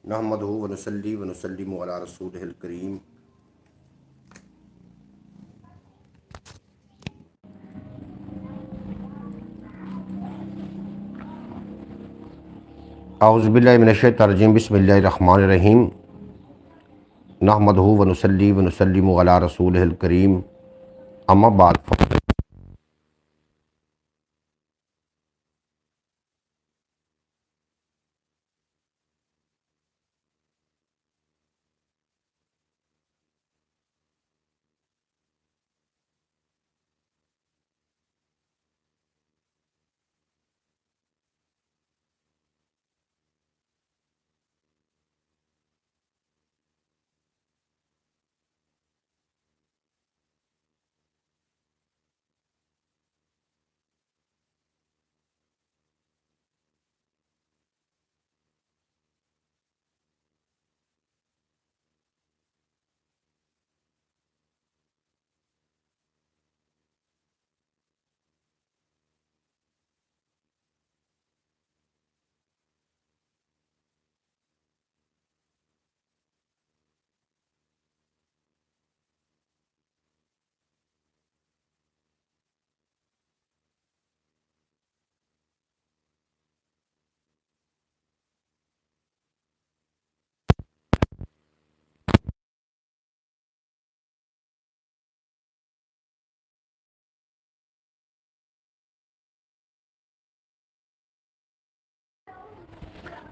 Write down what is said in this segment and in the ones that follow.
नहमदुहु व नुसल्ली व नुसल्लिमु अला रसूलिहिल करीम। औज़ु बिल्लाहि मिनश शैतानिर रजीम। बिस्मिल्लाहिर रहमानिर रहीम। नहमदुहु व नुसल्ली व नुसल्लिमु अला रसूलिहिल करीम। अम्मा बाद।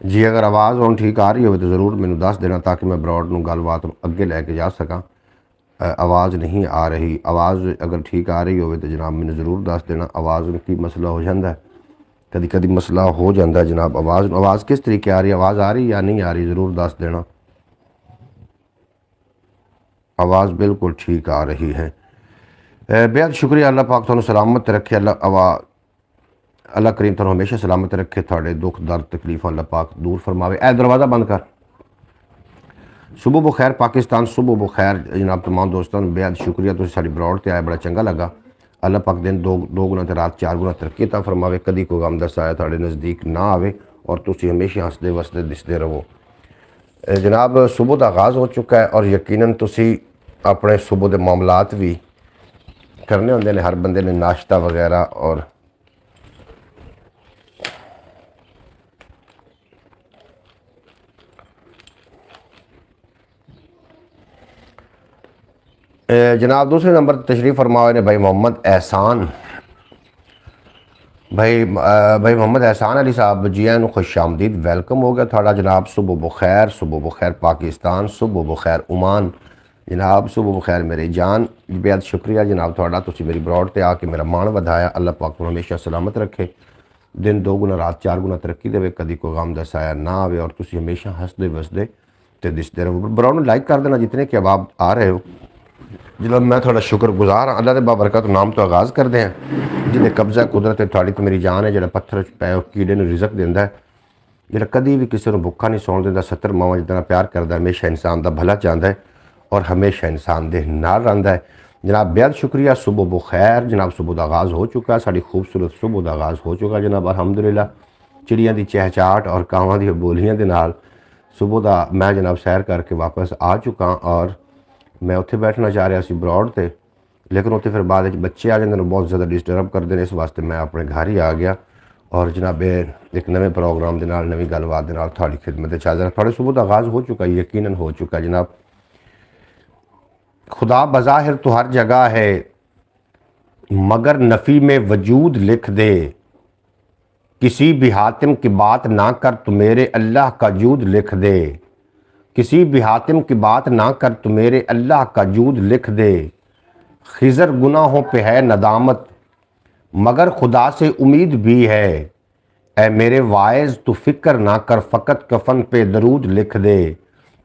जी अगर आवाज़ ਹੁਣ ठीक आ रही हो तो ज़रूर मैनू दस देना ताकि मैं ब्रॉड ਨੂੰ ਗੱਲਬਾਤ ਅੱਗੇ ਲੈ ਕੇ ਜਾ ਸਕਾਂ। आवाज़ नहीं आ रही, आवाज़ अगर ठीक आ रही हो तो जनाब मैंने ज़रूर दस देना। आवाज़ में की मसला हो जाता है, कभी कभी मसला हो जाता है जनाब। आवाज़ किस तरीके आ रही है, आवाज़ आ रही या नहीं आ रही, ज़रूर दस देना। आवाज़ बिल्कुल ठीक आ रही है। बेहद शुक्रिया, अल्लाह पाक तुहानू सलामत रखे। अल्लाह करीम तुहानू हमेशा सलामत रखे। थोड़े दुख दर्द तकलीफ अल्लाह पाक दूर फरमावे। ए दरवाज़ा बंद कर। सुबह बखैर पाकिस्तान, सुबह बखैर जनाब तमाम दोस्तों। बेहद शुक्रिया, तुसीं साडी ब्रॉड ते आए, बड़ा चंगा लगा। अल्लाह पाक दिन दो गुना ते रात चार गुना तरक्की ता फरमावे। कदी कोई गम दा साया तुहाडे नज़दीक ना आवे और तुसीं हमेशा हसदे वसदे दिसदे रहो। जनाब सुबह का आगाज़ हो चुका है और यकीनन तुसीं अपने सुबह के मामलात भी करने होंदे ने। हर बंदे ने नाश्ता वगैरह और जनाब दूसरे नंबर तशरीफ़ फरमाए ने भाई मोहम्मद एहसान। भाई मोहम्मद एहसान अली साहब जी आए खुश आमदीद, वेलकम हो गया थोड़ा जनाब। सुबह बखैर, सुबह बखैर पाकिस्तान, सुबह बखैर ओमान जनाब, सुबह बखैर मेरी जान। बेहद शुक्रिया जनाब थोड़ा, तुसी मेरी ब्रॉड ते आके मेरा मान वधाया। अल्लाह पाक हमेशा सलामत रखे, दिन दो गुना रात चार गुना तरक्की देवे, कभी कोई गम दा साया ना आवे और तुसी हमेशा हसदे वसदे ते दिसदे रहो। ब्रॉड लाइक कर देना जितने कि अब आप आ रहे हो। जनाब मैं थोड़ा शुक्रगुजार हाँ। अल्लाह के बाबरकत नाम तो आगाज़ करते हैं। जिन्हें कब्जा कुदरत है थोड़ी तो मेरी जान है, जो पत्थर पै कीड़े रिजक देंदा है, जो कभी भी किसी को भुखा नहीं सौन देता। 70 मावां जितना प्यार करता है, हमेशा इंसान का भला चाहता है और हमेशा इंसान दे नाल रहिंदा है। जनाब बेहद शुक्रिया। सुबह बखैर जनाब, सुबह का आगाज़ हो चुका है, साड़ी खूबसूरत सुबह का आगाज़ हो चुका है जनाब अलहमदुलिल्लाह। चिड़ियाँ की चहचाहट और कावां दी बोलियां दे नाल सुबह का मैं जनाब सैर करके वापस आ चुका और मैं उत्थे बैठना चाह रहा सी ब्रॉड ते, लेकिन उत्थे फिर बाद बच्चे आ जाते हैं, बहुत ज़्यादा डिस्टर्ब करते हैं। इस वास्ते मैं अपने घर ही आ गया और जनाब एक नवे प्रोग्राम के नाल नवी गलबात के नाल थोड़ी खिदमत च हाज़र। थोड़े सुबह का आगाज़ हो चुका है, यकीनन हो चुका है जनाब। खुदा बज़ाहिर तो हर जगह है मगर नफ़ी में वजूद लिख दे। किसी भी हातिम की बात ना कर तो मेरे अल्लाह का जूद लिख दे। किसी भी हातिम की बात ना कर तो मेरे अल्लाह का जूद लिख दे। खिज़र गुनाहों पे है नदामत मगर खुदा से उम्मीद भी है। ऐ मेरे वाइज़ तू फिक्र ना कर, फ़कत कफन पे दरूद लिख दे।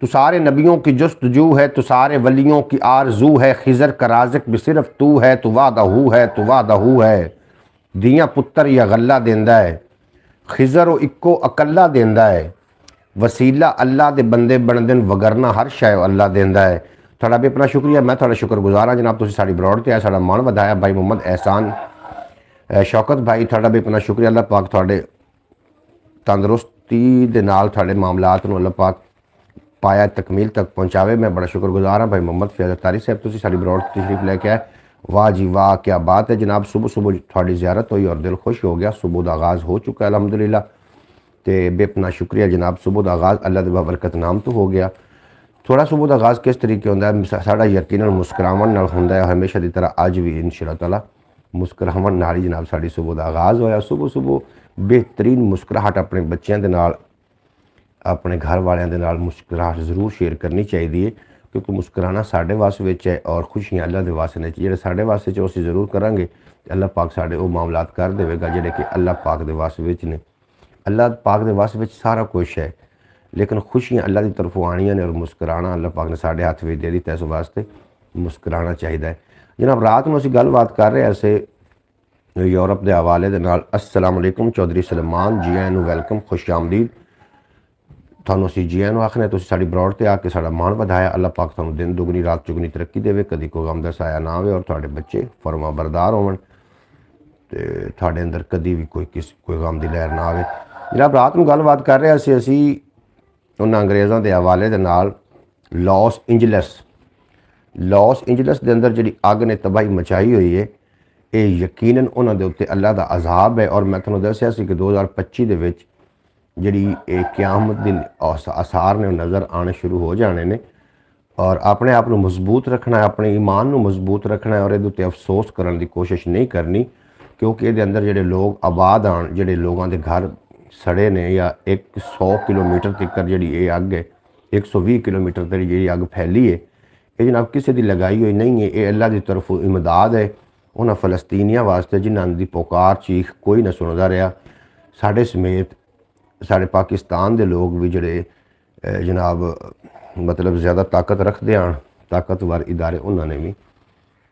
तू सारे नबियों की जस्तजू है, तू सारे वलियों की आरजू है। खिज़र का राज़िक भी सिर्फ तू है, तू वादाहू है, तू वादाहू है। दियाँ पुत्तर या गल्ला देंदा है, खिज़र ओ इक्को अकल्ला देंदा है। वसीला अल्लाह दे बंदे बनदे वगरना हर शय अल्लाह देंदा है। थोड़ा भी अपना शुक्रिया, मैं थोड़ा शुक्रगुजार हाँ जनाब। तुसीं साडी ब्रॉड ते आए, साडा मान वधाया। भाई मोहम्मद एहसान शौकत भाई थोड़ा भी अपना शुक्रिया। अल्लाह पाक थोड़े तंदुरुस्ती दे नाल थोड़े मामलात नूं अल्लाह पाक पाया तकमील तक पहुँचावे। मैं बड़ा शुक्रगुजार हाँ भाई मोहम्मद फैज़ अतारी साहब, तुसी साडी ब्रॉड तशरीफ लैके आए। वाह जी वाह, क्या बात है जनाब। सुबह सुबह थोड़ी ज़ियारत हुई और दिल खुश हो गया। सुबह का आगाज़ हो चुका है अलहमदुलिल्लाह, तो बेपना शुक्रिया जनाब। सुबह का आगाज़ अल्लाह दे बरकत नाम तो हो गया। थोड़ा सुबह का आगाज़ किस तरीके होंदा है, साडा यकीनन मुस्कुरावन नाल होंदा है, हमेशा की तरह अज भी इंशाअल्लाह ताला मुस्कुरावन नाल ही जनाब साडी सुबह का आगाज़ होया। सुबह सुबह बेहतरीन मुस्कुराहट अपने बच्चों के नाल, अपने घर वालों के नाल मुस्कुराहट जरूर शेयर करनी चाहिए, क्योंकि मुस्कुराना साढ़े वास विच है और खुशियाँ अल्लाह के वास ने। जो साढ़े वास असीं जरूर करांगे अल्लाह पाक साढ़े वो मामलात कर देगा जेडे कि अल्लाह पाक के वास विच ने। अल्लाह पाक के वास विच सारा कुछ है, लेकिन खुशियाँ अल्लाह की तरफों आनियां ने और मुस्कुराना अल्लाह पाक ने साढ़े हथ में दे दिता। इस वास्ते मुस्कुराना चाहिए। जनाब रात में असीं गलबात कर रहे ऐसे यूरोप के हवाले के नाल। अस्सलाम वालेकुम चौधरी सलमान, जी आयन वैलकम, खुश आमदीद। थानू असीं जी आयन आखने, तुसीं साडी ब्रॉड ते आके साडा मान वधाया। अल्लाह पाक थानू दिन दुगनी रात चुगनी तरक्की देवे, कदी कोई गम दा साया ना आवे और तुहाडे बच्चे फरमा बरदार होवन ते तुहाडे अंदर कदी भी कोई गम दी लहर ना आवे। जनाब रात में गलबात कर रहे असीं उन्हां अंग्रेज़ां दे हवाले दे नाल लॉस एंजलस के अंदर जी अग ने तबाही मचाई हुई है, ये यकीनन उन्हां दे उत्ते अल्लाह का अजाब है। और मैं तुहानूं दस्सिया सी कि 2025 दे विच जिहड़ी क़यामत दी आसार ने नज़र आने शुरू हो जाने ने। और अपने आप को मजबूत रखना है, अपने ईमान को मजबूत रखना है और ये उत्ते अफसोस करने की कोशिश नहीं करनी, क्योंकि ये अंदर जोड़े लोग आबाद आन, जोड़े लोगों के घर सड़े ने, या 100 किलोमीटर तक जी अग है, 120 किलोमीटर तक जी अग फैली है, ये जनाब किसी की लगाई हुई नहीं है। ये अल्लाह की तरफ इमदाद है उन्होंने फ़लस्तीनियों वास्ते जिन्हों की पुकार चीख कोई ना सुनता रहा। साढ़े समेत साढ़े पाकिस्तान के लोग भी जोड़े जनाब मतलब ज़्यादा ताकत रखते हैं, ताकतवर इदारे, उन्होंने भी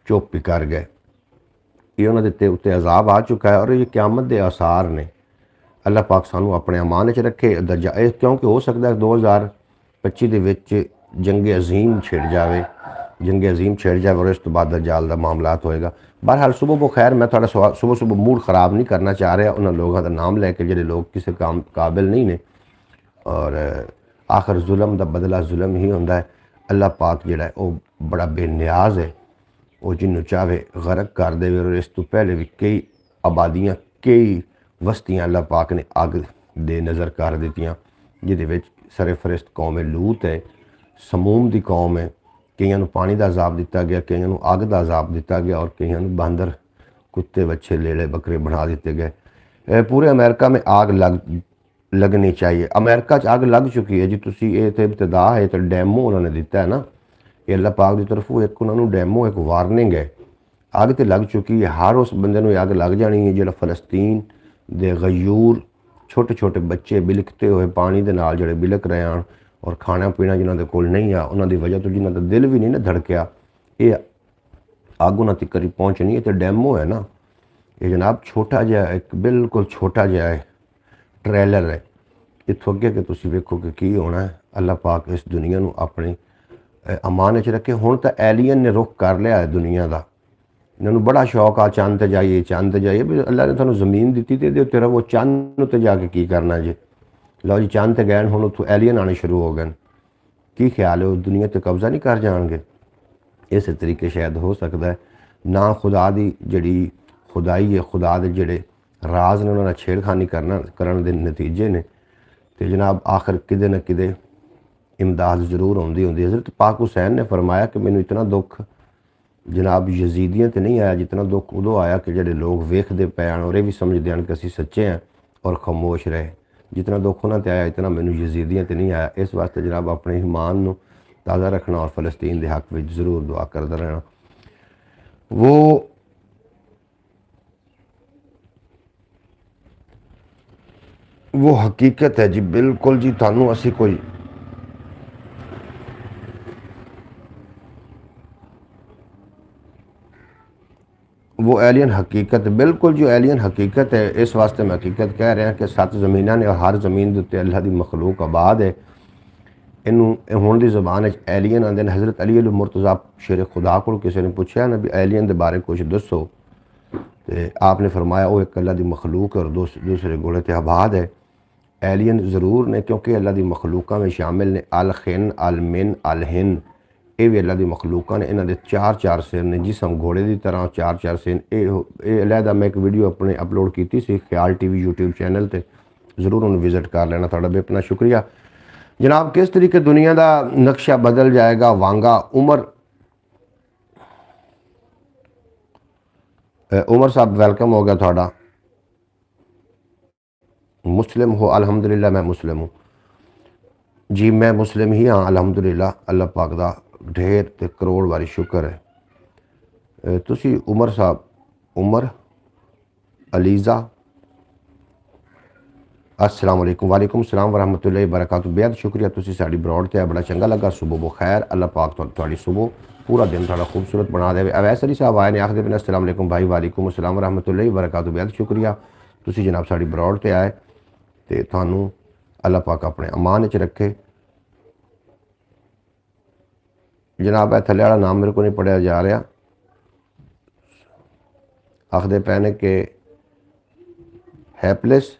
चुप ही कर गए। ये उन्होंने उत्ते अजाब आ चुका है और ये क़यामत के आसार ने। अल्लाह पाक सानू अपने अमान च रखे दर्जा, क्योंकि हो सकता है 2025 के विच जंगे अजीम छिड़ जाए, जंगे अजीम छिड़ जाए और इस तो बाद दज्जाल का मामलात होएगा। बहरहाल सुबह बखैर, मैं थोड़ा सुबह सुबह मूड ख़राब नहीं करना चाह रहा उन्होंने लोगों का नाम लैके जोड़े लोग किसी काम काबिल नहीं ने, और आखिर जुल्म का बदला जुल्म ही होंदा है। अल्लाह पाक जिहड़ा है वो बड़ा बेनियाज है, वो जिन्हों चाहे गरक कर दे। और इस तो पहले भी कई आबादियाँ कई बस्तियाँ अल्लाह पाक ने अग दे नज़र कर दित्तियां, जिहदे विच सरफरिस्त कौम लूत है, समूम की कौम है। कईयां नूं पानी का अजाब दिता गया, कईयां नूं अग का अजाब दिता गया और कईयां नूं बांदर कुत्ते बच्चे लेड़े बकरे बना दिते गए। पूरे अमेरिका में आग लगनी चाहिए। अमेरिका आग लग चुकी है जी। तुसी ये तो इब्तदा है, तो डैमो उन्होंने दिता है ना, ये अल्लाह पाक की तरफों एक उन्होंने डैमो, एक वार्निंग है। अग तो लग चुकी है, हर उस बंदे नूं अग लग जानी है जो फ़लस्तीन दे गयूर छोटे छोटे बच्चे बिलकते हुए पानी के नाल जोड़े बिलक रहे हैं और खाना पीना जिन्होंने कोल नहीं आ, उन्होंने वजह तो जिन्हों का दिल भी नहीं ना धड़किया, ये अग उन्होंने तक पहुँचनी है। तो डैमो है ना, ये जनाब छोटा जहा एक बिल्कुल छोटा जहा ट्रेलर है। इतों अगे कि तुम वेखो कि की होना है। अल्लाह पाक इस दुनिया को अपने अमान च रखे। हुण तो एलियन ने रुख कर लिया है दुनिया का, इन्होंने बड़ा शौक आ चंद ते जाइए, चंद ते जाइए। भी अल्लाह ने तुहानूं जमीन दी तो ये उत्ते रहो, चंद उत्ते जाके की करना जी। लो जी चंद ते गए, हुण उत्थों एलियन आने शुरू हो गए। की ख्याल है, दुनिया ते कब्जा नहीं कर जाएंगे? इस तरीके शायद हो सकता है ना। खुदा की जिहड़ी खुदाई है, खुदा के जिहड़े राज ने उन्होंने छेड़खानी करन दे नतीजे ने। तो जनाब आखिर किदे न किदे इमदाद जरूर आउंदी हुंदी। हज़रत पाक हुसैन ने फरमाया कि मैनूं इतना दुख जनाब यजीदियों तो नहीं आया जितना दुख उदों आया कि जोड़े लोग वेखते पे हैं और ये भी समझते हैं कि असीं सच्चे हैं और खामोश रहे। जितना दुख उन्होंने आया इतना मैनूं यजीदियों तो नहीं आया। इस वास्ते जनाब अपने ईमान को ताज़ा रखना और फ़लस्तीन के हक में जरूर दुआ करता रहना। वो हकीकत है जी, बिल्कुल जी। थानू असी कोई वो एलियन हकीकत, बिल्कुल जो एलियन हकीकत है। इस वास्ते मैं हकीकत कह रहा कि 7 ज़मीनां ने और हर ज़मीन के उत्ते अल्लाह की मखलूक आबाद है। इनू हुण दी ज़बान एलियन आंदे ने। हज़रत अली मुर्तज़ा शेर खुदा को किसी ने पूछा ना भी एलियन के बारे कुछ दसो, तो आपने फरमाया वो एक अल्लाह की मखलूक है और दूसरे गोले ते आबाद है। एलियन ज़रूर ने, क्योंकि अल्लाह की मखलूक़ां में शामिल ने। अल खिन, अल मिन, अल हिन, ये भी अल्लाह की मखलूक़ां ने। इन्हां दे चार चार सिर ने, जिसम घोड़े की तरह चार चार सिर। ये अलहदा मैं एक वीडियो अपने अपलोड की सी ख्याल TV यूट्यूब चैनल पर, ज़रूर उन्हें विजिट कर लेना। थोड़ा बेपना शुक्रिया जनाब। किस तरीके दुनिया का नक्शा बदल जाएगा। वांगा उमर साहब वेलकम हो गया थोड़ा। मुस्लिम हो? अल्हम्दुलिल्लाह मैं मुस्लिम हूँ जी, मैं मुस्लिम ही हाँ अल्हम्दुलिल्लाह। अल्लाह पाक दा ढेर ते करोड़ वारी शुक्र है। तुसी उमर साहब, उमर अलीज़ा, अस्सलाम वालेकुम। वालेकुम सलाम वरहमतुल्लाहि वबरकातुहू। बेहद शुक्रिया, तुसी साड़ी ब्रॉड ते बड़ा चंगा लगा। सुबह बखैर, अल्लाह पाक तुहाडी सुबह पूरा दिन थोड़ा खूबसूरत बना दे। अवैस अली साहब आए ने, आखदे पे अस्सलाम वालेकुम भाई। वालेकुम अस्सलाम वरहमतुल्लाहि वबरकातुहू। बेहद शुक्रिया, तुसी जनाब साड़ी ब्रॉड ते आए ते थानू अल्लाह पाक अपने अमान च रखे। जनाब ए थल्ले वाला नाम मेरे को नहीं पढ़िया जा रहा। आखदे पे ने कि हैपलेस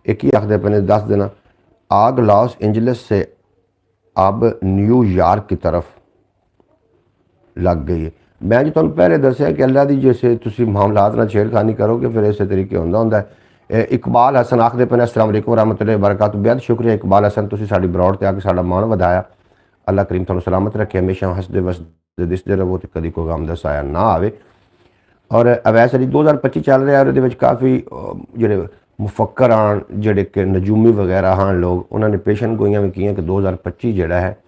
एक ही आखदे पे ने 10 दिन आग लॉस एंजलिस से अब न्यूयॉर्क की तरफ लग गई है। मैं जो तुम पहले दसिया कि अल्लाह की जैसे तुम मामलात ना छेड़खानी करोगे फिर इस तरीके होंदा है। इकबाल हसन आखदे पे अस्सलाम वालेकुम रहमतुल्लाहि वबरकातुहू। बेहद शुक्रिया इकबाल हसन, तुसी साडी ब्रॉड ते आके साडा मान वधाया। अल्लाह करीम तुहानू सलामत रखे, हमेशा हसदे वसदे दिसदे रहो ते कदी कोई गम दा साया ना आवे। और अवैस अली 2025 चल रहा है और काफ़ी जोड़े मुफक्कर आन जोड़े कि नजूमी वगैरह हाँ लोग उन्होंने पेशन गोइयाँ भी की कि 2025 जोड़ा है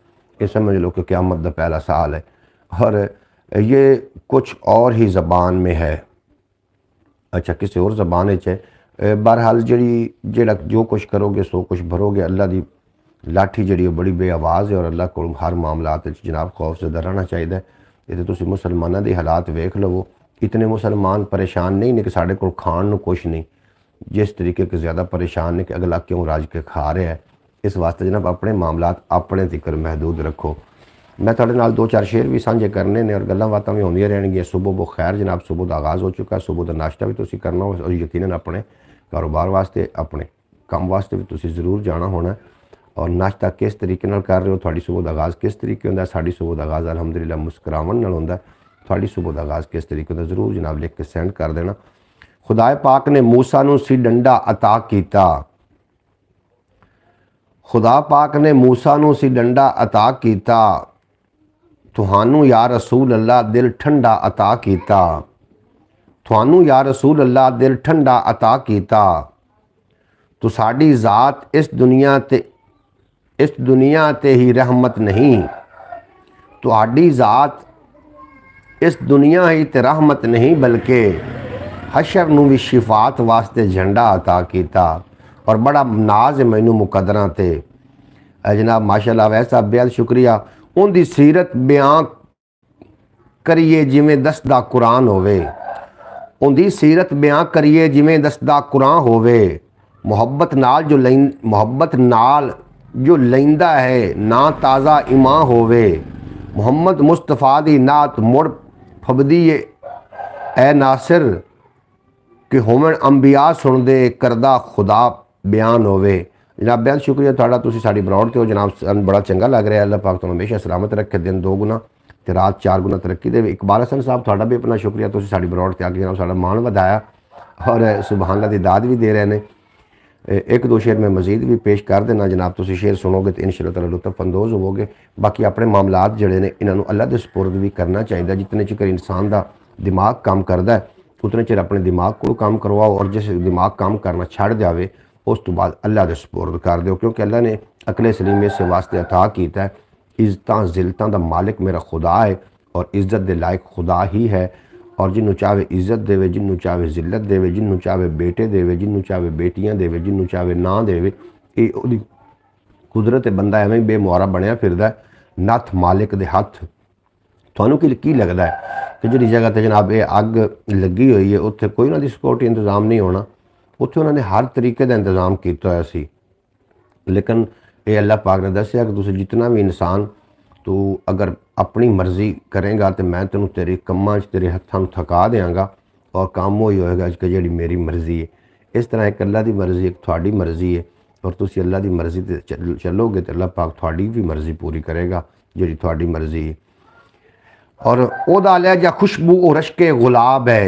ये समझ लो कि क़यामत का पहला साल है। और ये कुछ और ही ज़बान में है, अच्छा किसी और ज़बान है। बहरहाल जड़ा जो कुछ करोगे सो कुछ भरोगे। अल्लाह की लाठी जी बड़ी बेआवाज़ है और अल्लाह को हर मामलात जनाब खौफ से रहना चाहिए। ये तो तुम मुसलमानों के हालात वेख लवो, इतने मुसलमान परेशान नहीं ने कि साढ़े को खाण नूं कुछ नहीं, जिस तरीके के ज़्यादा परेशान ने कि अगला क्यों राज के खा रहा है। इस वास्ते जनाब अपने मामलात अपने तिकर महदूद रखो। मैं थोड़े नाल 2-4 शेर भी साझे करने ने और गल्लां बातां भी होंदियां रहणगियां। सुबह बखैर जनाब, सुबह का आगाज़ हो चुका, सुबह का नाश्ता भी तुसीं करना और यकीनन अपने कारोबार वास्ते अपने काम वास्ते भी तुसीं ज़रूर जाना होना। और नाश्ता किस तरीके नाल कर रहे हो, थोड़ी सुबह का आगाज़ किस तरीके होंदा। साडी सुबह का आगाज़ अलहमदुलिल्लाह मुस्कुरावन नाल होंदा। थोड़ी सुबह का आगाज़ किस तरीके होंदा ज़रूर जनाब लिख के सेंड कर देना। खुदाए पाक ने मूसा नूं सी डंडा अता कीता, खुदा पाक ने मूसा नूं सी डंडा अता कीता, तुहानू या रसूल अल्लाह दिल ठंडा अता कीता, तुहानू या रसूल अल्लाह दिल ठंडा अता कीता। तो साडी ज़ात इस दुनिया ते ही रहमत नहीं, तुहाडी ज़ात इस दुनिया ही ते रहमत नहीं बल्कि हशर नूं भी शिफात वास्ते झंडा अता कीता। और बड़ा नाज है मैनू मुकदरां ते जनाब माशाअल्लाह। वैसा बेहद शुक्रिया। उनकी सीरत बयान करिए जिमें दसदा कुरान होवे, उनकी सीरत बयान करिए जिमें दसदा कुरान होवे। मुहब्बत नाल जो लैंदा है ना ताज़ा ईमान होवे। मुहम्मद मुस्तफा दी नात मुड़ फबदी ए नासिर कि होवन अंबिया सुनदे करदा खुदा बयान होवे। जनाब बेहद शुक्रिया थोड़ा, तुसीं साडी ब्रॉड ते हो जनाब, बड़ा चंगा लग रहा है। अल्लाह पाक तुहानू हमेशा सलामत रखे, दिन 2 गुना ते रात 4 गुना तरक्की दे। इकबाल हसन साहब थोड़ा भी अपना शुक्रिया, तुसीं साडी ब्रॉड ते आके जनाब साडा मान वधाया और सुबहान अल्लाह दी दाद भी दे रहे हैं। 1-2 शेर मैं मजीद भी पेश कर देना जनाब, तुसीं शेर सुनोगे तो इंशाअल्लाह ताला लुत्फ अंदोज़ होवोगे। बाकी अपने मामलात जड़े ने इन्होंने अल्लाह के सुपुर्द भी करना चाहिए। जितने चिर इंसान का दिमाग काम करता है उतने चिर अपने दिमाग को काम करवाओ, और जिस दिमाग काम करना छड़ जाए उस तो बाद अल्लाह के सुपुर्द कर दो, क्योंकि अल्लाह ने अकले सलीम इस वास्ते अता किया है। इज़्ज़तां ज़िल्लतां दा मालिक मेरा खुदा है और इज़्ज़त दे लायक खुदा ही है। और जिन्हों चाहे इज़्ज़त देवे, जिन्हों चाहे जिल्लत देवे, जिन्हों चाहे बेटे देवे, जिन्हों चाहे बेटियां देवे, जिन्हों चाहे ना देवे, ये उहदी कुदरत। बंदा एवं ही बेमुआरा बनया फिरदा है, नत्थ मालिक दे हत्थ। तुहानू की लगता है कि जिहड़ी जगह ते जनाब ये अग लगी हुई है उत्थे कोई उन्हां दी सिक्योरिटी इंतजाम नहीं होना, उत्थे उन्होंने हर तरीके का इंतजाम किया होया सी। लेकिन ये अल्लाह पाक ने दसिया कि तुसीं जितना भी इंसान तू अगर अपनी मर्ज़ी करेगा तो मैं तेनों तेरे कम्मां च तेरे हत्थां नूं थका देंगा और काम वही होएगा कि जिहड़ी मेरी मर्ज़ी है। इस तरह एक अल्लाह दी मर्ज़ी एक तुहाडी मर्ज़ी है और तुसीं अल्लाह दी मर्ज़ी ते चलोगे तो अल्लाह पाक तुहाडी भी मर्ज़ी पूरी करेगा जिहड़ी तुहाडी मर्ज़ी है। और ओदा लहजा खुशबू ओ रश्के गुलाब है,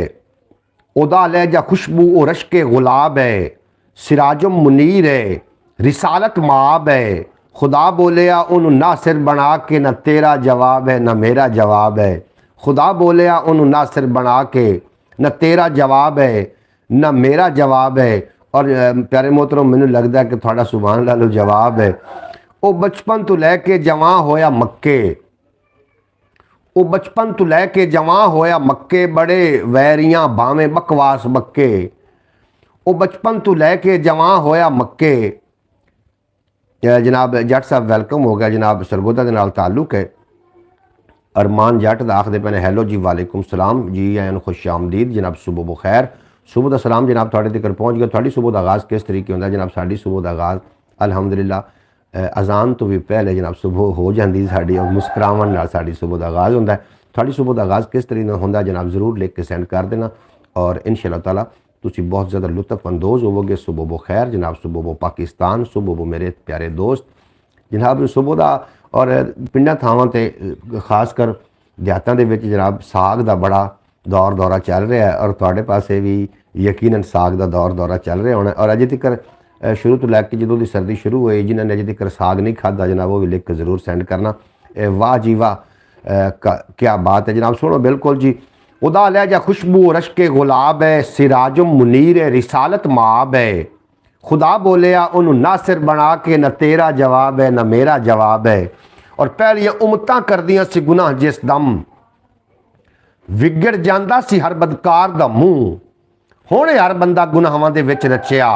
ओदा लहजा खुशबू ओ रश्के गुलाब है, सिराजुम मुनीर है, रिसालत माब है। खुदा बोलिया उन्हों नासिर बना के न तेरा जवाब है न मेरा जवाब है। खुदा बोलिया उन्हों नासिर बना के न तेरा जवाब है न मेरा जवाब है। और प्यारे मोहतरम मैनूं लगदा है कि थोड़ा सुभान अल्लाह लो जवाब है। वो बचपन तो लैके जवां होया मक्के, वो बचपन तो लैके जवां होया मक्के, बड़े वैरियां भावें बकवास बक्के। वो बचपन तो लैके जवां होया मक्के। जनाब जट साहब वेलकम हो गया, जनाब सरगोदा के नाल ताल्लुक है। अरमान जट दा आखदे पे ने हैलो जी वालेकुम सलाम जी आयन खुश आमदीद जनाब सुबह बखैर। सुबह का सलाम जनाब थोड़े तक पहुँच गया। थोड़ी सुबह का आगाज़ किस तरीके होंदा जनाब? साड़ी सुबह का आगाज़ अल्हम्दुलिल्लाह अजान तो भी पहले जनाब सुबह हो जाती साड़ी और मुस्कुरावन नाल साड़ी सुबह का आगाज़ होंदा है। थोड़ी सुबह का आगाज़ किस तरीके होंदा जनाब ज़रूर लिख के सेंड कर देना और इंशाअल्लाह ताला तुसी बहुत ज़्यादा लुत्फ़ अंदोज़ होवोगे। सुबह बखैर जनाब, सुबह पाकिस्तान, सुबह मेरे प्यारे दोस्त जनाब। सुबह का और पिंडा थावां ते खासकर देहातां दे विच जनाब साग का बड़ा दौर दौरा चल रहा है और तुहाडे पासे भी यकीनन साग का दौर दौरा चल रहा होना। और अजे तक शुरू तो लैके जो दी सर्दी शुरू हुई जिन्होंने अजे तक साग नहीं खादा जनाब वो भी लिख के ज़रूर सेंड करना। वाह जी वाह, क्या बात है जनाब। सुनो बिल्कुल जी। उदा लहजा खुशबू रश्के गुलाब है, सिराजुम मुनीर है, रिसालत माब है। खुदा बोलिया उन्होंने नासिर बना के न तेरा जवाब है न मेरा जवाब है। और पहलियां उम्मतां करदियां सी गुनाह जिस दम, विगड़ जांदा सी हर बदकार दा मूँह। हुण हर बंदा गुनाहां दे विच रचिया,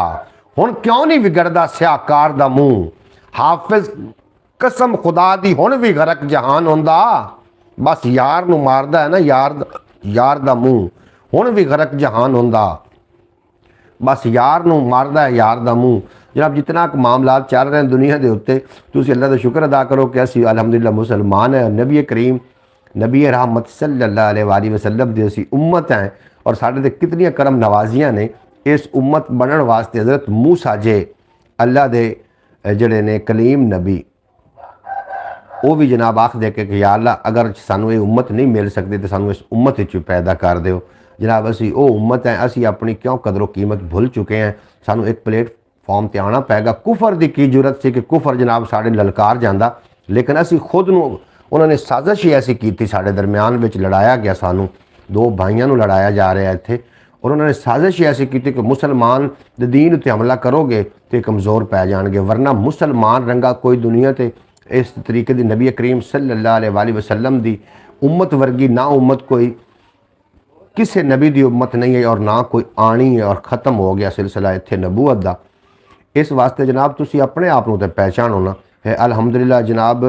हुण क्यों नहीं विगड़दा स्याकार दा मूँह। हाफिज कसम खुदा दी हुण भी गरक जहान होंदा, बस यार नूं मारदा है ना यार दा मूँह। हुण भी गरक जहान होंदा, बस यार नूं मारदा है यार दा मूँह। जनाब जितना मामला चल रहे हैं दुनिया के उत्ते, तुसीं अल्लाह दा शुक्र अदा करो कि असीं अलहमदुलिल्लाह मुसलमान है। नबी करीम नबी रहमत सल्लल्लाहु अलैहि वसल्लम दी असीं उम्मत हैं और साढ़े ते कितनियां करम नवाजियां ने इस उम्मत बनने वास्ते। हज़रत मूसा जे अल्लाह दे जड़े ने कलीम नबी वो भी जनाब आखदे कि या अल्लाह अगर सानू ये उम्मत नहीं मिल सकती तो सानू इस उम्मत विच पैदा कर दिओ। जनाब असी वो उम्मत हैं, असी अपनी क्यों कदरों कीमत भुल चुके हैं। सानू एक प्लेटफॉर्म पर आना पैगा। कुफर की की जरूरत सी कि कुफर जनाब साढ़े ललकार जाता, लेकिन असी खुद नूं उन्होंने साजिश ही ऐसी की थी साढ़े दरम्यान विच लड़ाया गया। सानू दो भाइयों नूं लड़ाया जा रहा है इत्थे और उन्होंने साजिश ही ऐसी की थी कि मुसलमान दे दीन उत्ते हमला करोगे तो कमज़ोर पै जाएंगे, वरना मुसलमान रंगा कोई दुनिया ते इस तरीके की नबी करीम सल्लल्लाहु अलैहि वसल्लम दी उम्मत वर्गी ना उम्मत कोई किसी नबी दी उम्मत नहीं है और ना कोई आनी है और ख़त्म हो गया सिलसिला इत्थे नबूवत दा। इस वास्ते जनाब तुसी अपने आप नूं ते पहचानो ना है। अल्हम्दुलिल्लाह जनाब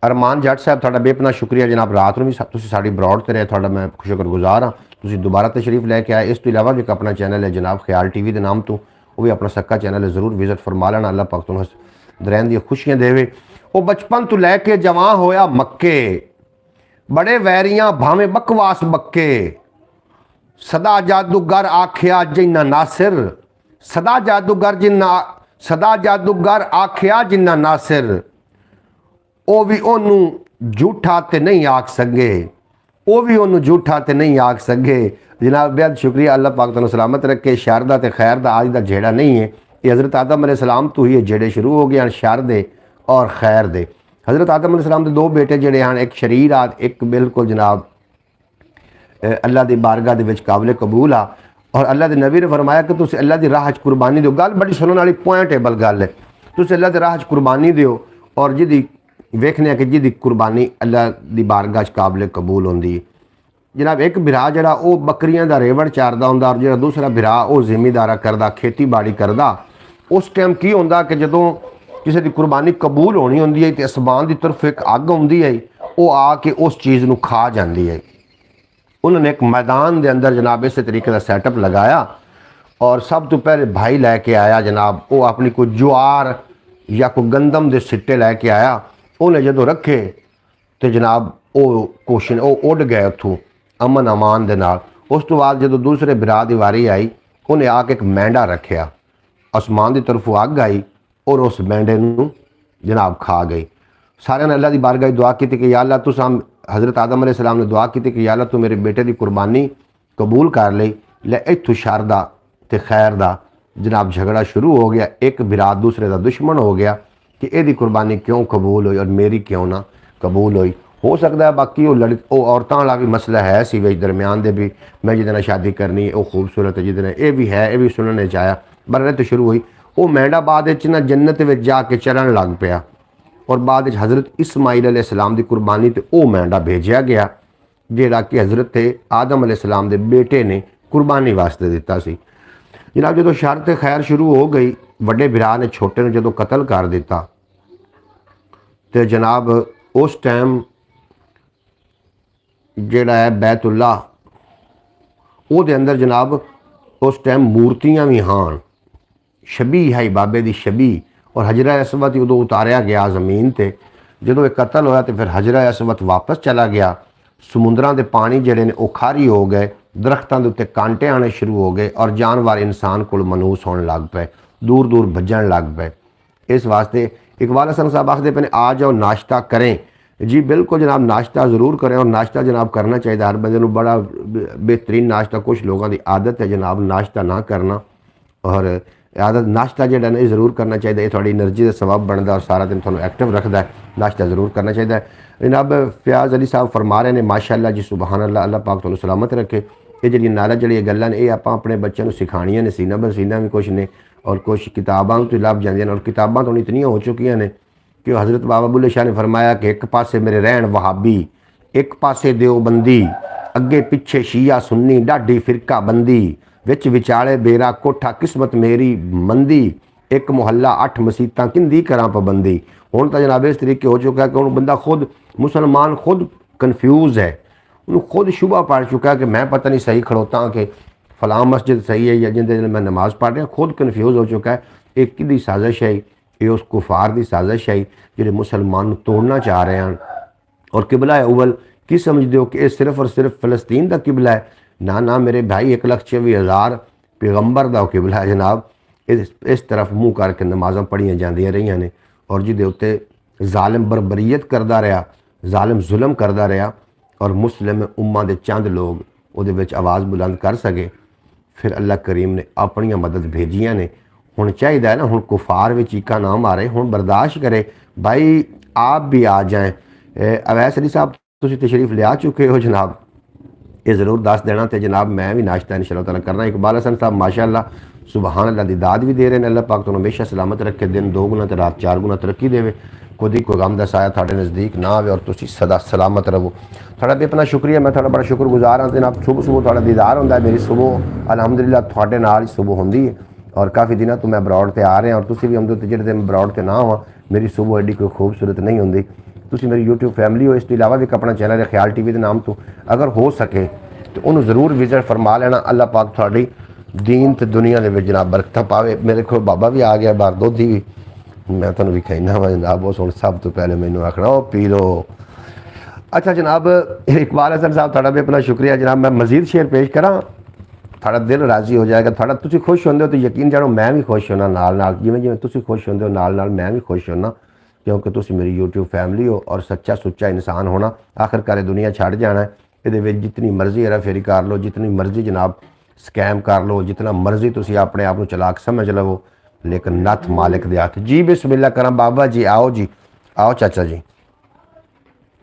अरमान जट साहब थोड़ा बेपना शुक्रिया जनाब। रात में भी तुसीं साडी ब्रॉड ते रहे, थोड़ा मैं शुक्रगुजार हाँ। तुसीं दोबारा तशरीफ लैके आए। इस तो इलावा भी एक अपना चैनल है जनाब ख्याल TV के नाम तो, वो भी अपना सक्का चैनल है, ज़रूर विजिट फरमा लेना। अल्लाह पाक तुहानूं दरैन दी खुशियां देवे। वो बचपन तो लैके जवां होया मक्के, बड़े वैरियां भावें बकवास बक्के। सदा जादूगर आखिया जिन्ना नासिर, सदा जादूगर आखिया जिन्ना नासिर। वो भी ओनू झूठा ते नहीं आख सके, वो भी ओनू झूठा ते नहीं आख सके। जनाब बेहद शुक्रिया, अल्लाह पाक तुहानूं सलामत रखे। शर दा ते खैर दा आज दा जेड़ा नहीं है, ये हज़रत आदम अलैहिस्सलाम तो ही ये जेड़े शुरू हो गए हैं शर दे और खैर दे। हज़रत आदम अलैहिस्सलाम के दो बेटे जेड़े हैं, एक शरीर आ एक बिल्कुल जनाब अल्लाह की बारगाह दे विच काबिल कबूल आ। और अल्लाह के नबी ने फरमाया कि तुसीं अल्लाह की राह च कुर्बानी दो। गल बड़ी सुनने वाली पॉइंटेबल गल है। तुसीं अल्लाह की राह च कुर्बानी दो और जिहदी वेखने कि जिहदी कुर्बानी अल्लाह की बारगाह च काबिल कबूल होंदी है। जनाब एक बिरा जरा वो बकरियां का रेवड़ चारदा हुंदा और जो दूसरा बिरा वो जिमीदारा करदा खेती बाड़ी करदा। उस टाइम की होंदा कि जदों किसी की कुर्बानी कबूल होनी होंदी है तो आसमान की तरफ एक अग आउंदी है, वो आके उस चीज़ नूं खा जाती है। उन्होंने एक मैदान के अंदर जनाब इस तरीके का सैटअप लगाया और सब तो पहले भाई लैके आया जनाब, वो अपनी कोई ज्वार या कोई गंदम के सिट्टे लैके आया। ਉਹਨੇ ਜਦੋਂ ਰੱਖੇ तो जनाब वो क्वेश्चन वो उड़ गए उतों अमन अमान दे नाल। उस तो बाद जो दूसरे बिरा की वारी आई उन्हें आके एक मैंडा रखा, आसमान की तरफों अग आई और उस मैंडे नूं जनाब खा गई। सारे ने अल्लाह की बारगाह दुआ की कि या अल्लाह तुसां हज़रत आदम अलैहिस्सलाम ने दुआ की कि या अल्लाह तू मेरे बेटे की कुर्बानी कबूल कर ली। लै इत्थों शर दा ते खैर दा जनाब झगड़ा शुरू हो गया। एक बिरा दूसरे का दुश्मन हो गया कि यदी कुर्बानी क्यों कबूल हुई और मेरी क्यों ना कबूल हुई। हो सकता है बाकी वो औरतों वाला भी मसला है सी वे दरम्यान दे भी मैं जिद शादी करनी वो खूबसूरत है जिद ये भी है, ये भी सुनने आया। बरत तो शुरू हुई वो मैंडा बाद ना जन्नत में जाके चलन लग पाया और बाद हज़रत इस्माइल अलैहिस्सलाम की कुर्बानी तो वह मैंडा भेजा गया जोड़ा कि हज़रत आदम अलैहिस्सलाम के बेटे ने कुर्बानी वास्ते दिता सी। जनाब जो शर ते खैर शुरू हो गई, वड्डे बिरा ने छोटे ने जो कतल कर दिता तो जनाब उस टाइम जोड़ा है बैतुल्ला वो अंदर जनाब उस टाइम मूर्तियां भी हाँ, छबी है बाबे की छबी और हजरा असवद उदों उतारिया गया जमीन पर। जो एक कतल होया तो फिर हजरा असवद वापस चला गया। समुद्रां के पानी जोड़े ने खारी हो गए, दरख्तों के उत्ते कांटे आने शुरू हो गए और जानवर इंसान को मनूस होने लग पे, दूर दूर भजन लग पे। इस वास्ते इकबाल हसन साहब आखते पे आ जाओ नाश्ता करें। जी बिल्कुल जनाब, नाश्ता ज़रूर करें और नाश्ता जनाब करना चाहिए हर बंदे को। बड़ा बेहतरीन नाश्ता, कुछ लोगों की आदत है जनाब नाश्ता ना करना और आदत नाश्ता जो है ज़रूर करना चाहिए। ये थोड़ी एनर्जी का सबब बनता और सारा दिन थोड़ा एक्टिव रखता है। नाश्ता ज़रूर करना चाहिए जनाब। फयाज अली साहब फरमा रहे हैं माशाअल्लाह जी सुबहान अल्लाह, अल्लाह पाक तुहानू सलामत रखे। ये जी नारा जी गल्लां ये आप अपने बच्चों को सिखानियां ने, सीना ब सीना भी कुछ ने और कुछ किताबां तो लभ जांदियां और किताबां तो इतनियां हो चुकी ने कि हज़रत बाबा बुल्ले शाह ने फरमाया कि एक पासे मेरे रहन वहाबी, एक पासे देवबंदी, अगे पिछे शिया सुन्नी ढाडी फिरका बंदी, विच विचाले बेरा कोठा किस्मत मेरी मंदी, एक मुहल्ला 8 मसीतां किंदी करा पाबंदी। हुण तो जनाब इस तरीके हो चुका है कि हुण बंदा खुद मुसलमान खुद कन्फ्यूज़ है, उन्होंने खुद शुबा पड़ चुका है कि मैं पता नहीं सही खड़ोता कि फलां मस्जिद सही है या जिंदे मैं नमाज़ पढ़ रहा। खुद कन्फ्यूज़ हो चुका है। एक किदी साजिश है, ये उस कुफार की साजिश है जो मुसलमान तोड़ना चाह रहे हैं। और किबला है अव्वल की समझते हो कि सिर्फ और सिर्फ फ़लस्तीन का किबला है? ना ना मेरे भाई, 1,24,000 पैगंबर का किबला है जनाब। इस तरफ मुँह करके नमाज़ां पढ़िया जांदियां रही ने और जिहदे उत्ते जालिम बरबरीयत करता रहा, जालिम जुल्म करता रहा और मुस्लिम उम्मा के चंद लोग उहदे विच आवाज़ बुलंद कर सके। फिर अल्लाह करीम ने अपनी मदद भेजियां ने। हुण चाहिए ना हुण कुफार में चीका ना मारे, हुण बर्दाश्त करे भाई, आप भी आ जाएँ। अवैस अली साहब तुसीं तशरीफ लिया चुके हो जनाब, ये ज़रूर दस देना तो जनाब मैं भी नाश्ता इंशाअल्लाह ताला करना। इकबाल हसन साहब माशाअल्लाह सुबहान अल्लाह दी दाद भी दे रहे हैं। अल्लाह पाक तुहानू हमेशा सलामत रखे, दिन 2 गुना तो रात 4 गुना तरक्की देवे, खुद कोई गम दा साया थाड़े नज़दीक ना आवे और तुसीं सदा सलामत रहो। थोड़ा भी अपना शुक्रिया, मैं थोड़ा बड़ा शुक्रगुजार हाँ। जनाब सुबह सुबह थोड़ा दीदार होंदा है, मेरी सुबह अलहमदुलिल्लाह थोड़े नाल ही सुबह होंदी है और काफ़ी दिनों तो मैं अब्रॉड से आ रहे हैं और तुसीं भी आउंदे हो। जिहड़े दिन अब्रॉड से ना होवां मेरी सुबह एडी कोई खूबसूरत नहीं होंदी। तुसीं मेरी यूट्यूब फैमिली हो, इस तो इलावा भी अपना चैनल है ख्याल TV के नाम तो, अगर हो सके तो उन्होंने ज़रूर विजिट फरमा लेना। अल्लाह पाक थोड़ी दीन ते दुनिया के जनाब बरकत पावे। मेरे को बाबा भी आ गया बाहर, दोधी भी मैं तुहानू विखाईना वा जनाब। उस हुण सब तो पहले मैनू आखना ओ पी लो। अच्छा जनाब इकबाल हसन साहब थोड़ा भी अपना शुक्रिया जनाब। मैं मजीद शेर पेश करा, थोड़ा दिल राजी हो जाएगा। थोड़ा तुसीं खुश होंदे हो तो यकीन जानो मैं भी खुश होना नाल नाल, जिवें जिवें तुसीं खुश होंदे हो नाल नाल मैं भी खुश होना, क्योंकि तुसीं मेरी यूट्यूब फैमिली हो और सच्चा सुच्चा इंसान होना। आखिरकार दुनिया छड़ जाना है, ये जितनी मर्जी हेरा फेरी कर लो, जितनी मर्जी जनाब स्कैम कर लो, जितना मर्जी तुसीं अपने आप को चलाक समझ लवो, लेकिन नथ मालिक दे हथ। जी बिस्मिल्लाह करा बाबा जी, आओ जी आओ चाचा जी,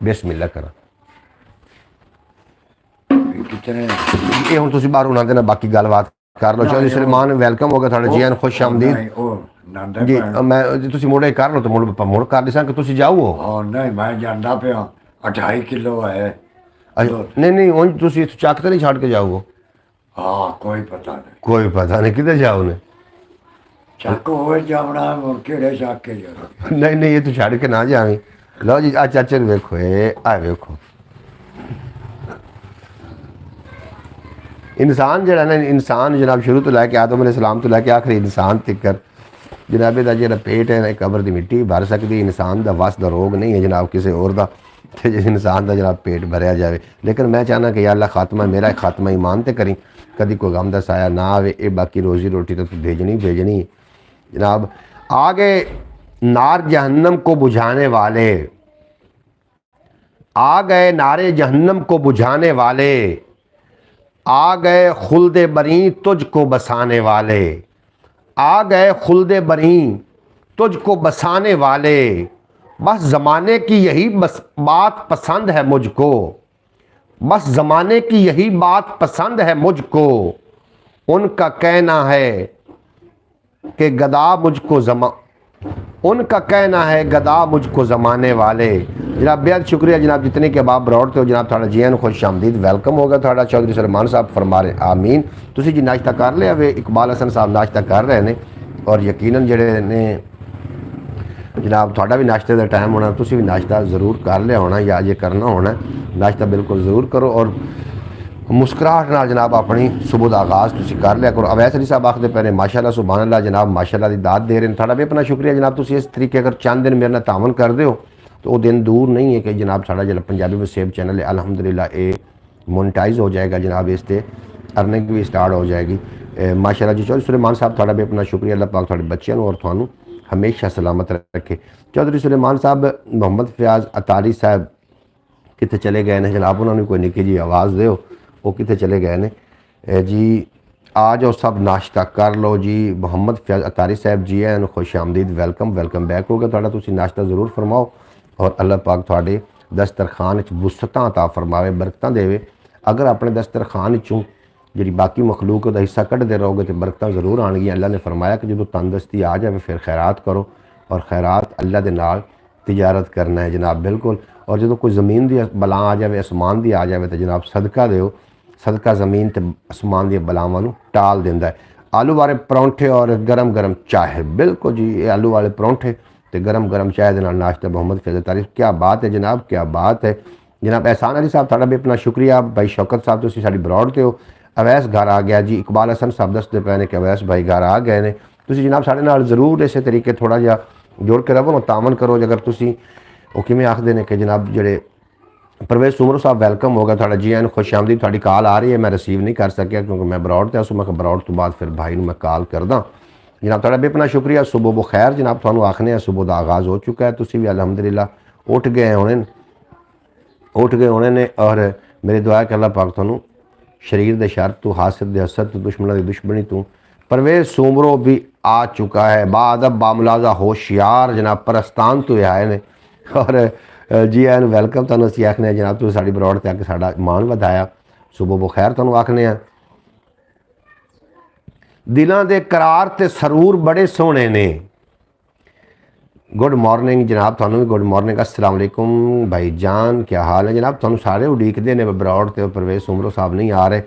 बिस्मिल्लाह करा। ये हुण तुसीं बाहरों ना देना, बाकी गलबात कर लो। चौधरी सलमान वेलकम हो गया थोड़ा जी, खुश आमदीद जी। मैं तुसीं मुड़े कर लो तो मुड़ कर दिसां कि तुसीं जाओ। नहीं मैं जांदा पिया, 2.5 किलो है। नहीं नहीं उंज तुसीं चक तो नहीं छड़ के जाओ? हाँ कोई पता नहीं, कोई पता नहीं किधर जाओ ने। चक हो जावना केड़े चक के जाओ। नहीं नहीं ये तू छड़ के ना जावी। लो जी आ चाचे वेखो, आ वेखो इंसान जरा ना, इंसान जनाब शुरू तो लैके आदम अलैहिस्सलाम तो लैके आखिरी इंसान तक जनाब दा जेह्ड़ा पेट है कबर की मिट्टी भर सकती, इंसान का वस का रोग नहीं है जनाब किसी होर दा ते जिस इंसान का जनाब पेट भरया जाए। लेकिन मैं चाहना कि या अल्लाह खात्मा मेरा खात्मा ईमान ते करी, कभी कोई गम का साया ना आवे। ये बाकी रोज़ी रोटी तो भेजनी भेजनी जनाब। आगे नार जहन्नम को बुझाने वाले आ गए, नारे जहन्नम को बुझाने वाले आ गए, खुल्दे बरी तुझको बसाने वाले आ गए, खुल्दे बरी तुझको बसाने वाले। बस ज़माने की यही बस बात पसंद है मुझको, बस ज़माने की यही बात पसंद है मुझको। उनका कहना है कि गदा मुझको उनका कहना है गदा मुझको ज़माने वाले। जनाब बेहद शुक्रिया जनाब जितने के बाप बरौड़ते हो जनाब, थोड़ा जी एन खुश आमदीद वेलकम होगा थोड़ा। चौधरी सलमान साहब फरमा रहे आमीन। तुसी जी नाश्ता कर लिया वे? इकबाल हसन साहब नाश्ता कर रहे हैं और यकीनन जेड़े ने जनाब थोड़ा भी नाश्ते का टाइम होना, तुसी भी नाश्ता ज़रूर कर लिया होना या अजे करना होना। नाश्ता बिल्कुल ज़रूर करो और मुस्कुराहट नाल जनाब अपनी सुबह का आगाज़ तुसी कर लिया करो। अवैस अली साहब आखते पे ने माशाअल्लाह सुभान अल्लाह जनाब, माशाअल्लाह की दाद दे रहे हैं। थोड़ा भी अपना शुक्रिया जनाब। तुसी इस तरीके अगर चंद दिन मेरे नाल तावन कर दो तो वो दिन दूर नहीं है कि जनाब साड़ा जो पंजाबी वसेब चैनल है अल्हम्दुलिल्लाह ये मोनेटाइज हो जाएगा जनाब, इस पर अर्निंग भी स्टार्ट हो जाएगी माशाअल्लाह जी। चौधरी सुलेमान साहब थोड़ा भी अपना शुक्रिया। अल्लाह पाक थोड़े बच्चों और थानू हमेशा सलामत रखे। चौधरी सुलेमान साहब मोहम्मद फयाज अतारी साहब कितने चले गए ने जनाब, उन्होंने कोई निकी जी आवाज़ दो, वो कितने चले गए ने जी। आ जाओ सब नाश्ता कर लो जी। मोहम्मद फयाज अतारी साहब जी हैं, खुश आमदीद वेलकम वेलकम बैक हो गया थोड़ा। तुसी नाश्ता ज़रूर फरमाओ और अल्लाह पाक थोड़े दस्तरखान वुसअतां अता फरमावे, बरकतां देवे। अगर अपने दस्तरखान चों जी बाकी मखलूक का हिस्सा कढ़ते रहोगे तो बरकतां जरूर आएंगी। अल्लाह ने फरमाया कि जो तंदुरुस्ती आ जाए फिर खैरात करो, और खैरात अल्लाह के नाल तिजारत करना है जनाब बिल्कुल। और जो कोई ज़मीन की बला आ जाए, आसमान की आ जाए तो जनाब सदका दो, सदका ज़मीन तो आसमान दी बलावां नूं टाल देंदा है। आलू वाले परौंठे और गरम गरम चाय, बिल्कुल जी ये आलू वाले परौंठे तो गरम गरम चाय के नाल नाश्ता मोहम्मद फैज़ल तारीफ, क्या बात है जनाब, क्या बात है जनाब। एहसान अली साहब थोड़ा भी अपना शुक्रिया। भाई शौकत साहब तुसीं साडी बरौड़ते हो। अवैस घर आ गया जी। इकबाल हसन साहब दसते पे ने कि अवैस भाई घर आ गए ने। तुसीं जनाब साढ़े नाल ज़रूर इस तरीके थोड़ा जिहा जुड़ के रहो, तावन करो। अगर तुसीं वो किवें आखदे ने कि जनाब जेड़े परवेज सुमरो साहब वेलकम होगा थोड़ा जी एन खुश आमदी। थोड़ी कॉल आ रही है, मैं रिसीव नहीं कर सकिया क्योंकि मैं बरौड़ ते मैं बरौड़ तो बाद फिर भाई मैं कॉल करदा जनाब। थोड़ा भी अपना शुक्रिया। सुबह बखैर जनाब, थानू आखने सुबह का आगाज़ हो चुका है। तुसीं भी अलहमदुलिल्लाह उठ गए होने ने और मेरी दुआ है कि अल्लाह पाक थानू शरीर दे शर तो, हासिद दे हसद तो, दुश्मनों की दुश्मनी तो। परवेज सुमरो भी आ चुका है, बाअदब बामुलाजा होशियार जनाब परस्तान तो आए ने। और जी एन वेलकम तुहानू असीं आखने जनाब, तुसीं साडी बरौड़ ते आके साडा मान वधाया। सुबह बखैर तुहानू आखने। दिलों के करार ते सरूर बड़े सोहने ने। गुड मॉर्निंग जनाब, थानू भी गुड मॉर्निंग। अस्सलाम वालेकुम भाई जान, क्या हाल है जनाब। थानू सारे उड़ीकते ने बरौड़ ते परवेज सुमरो साहब नहीं आ रहे।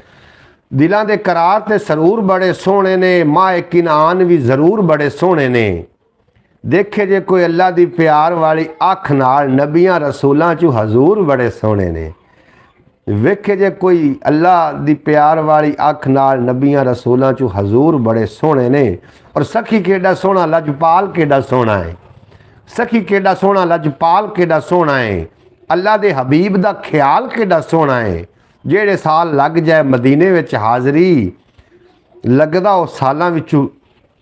दिलों के करार ते सरूर बड़े सोहने ने, माए किनान भी जरूर बड़े सोहने ने। देखे जे कोई अल्लाह दी प्यार वाली अख नाल, नबियां रसूलां चू हजूर बड़े सोहने ने। वेखे जे कोई अल्लाह दी प्यार वाली अख नाल, नबियां रसूलां चू हजूर बड़े सोहने ने। और सखी केडा सोहना, लजपाल केडा सोहना है। सखी केडा सोहना, लजपाल केडा सोहना है। अल्लाह दे हबीब दा ख्याल केडा सोहना है। जेड़े साल लग जाए मदीने विच हाज़री, लगदा उस सालां विचों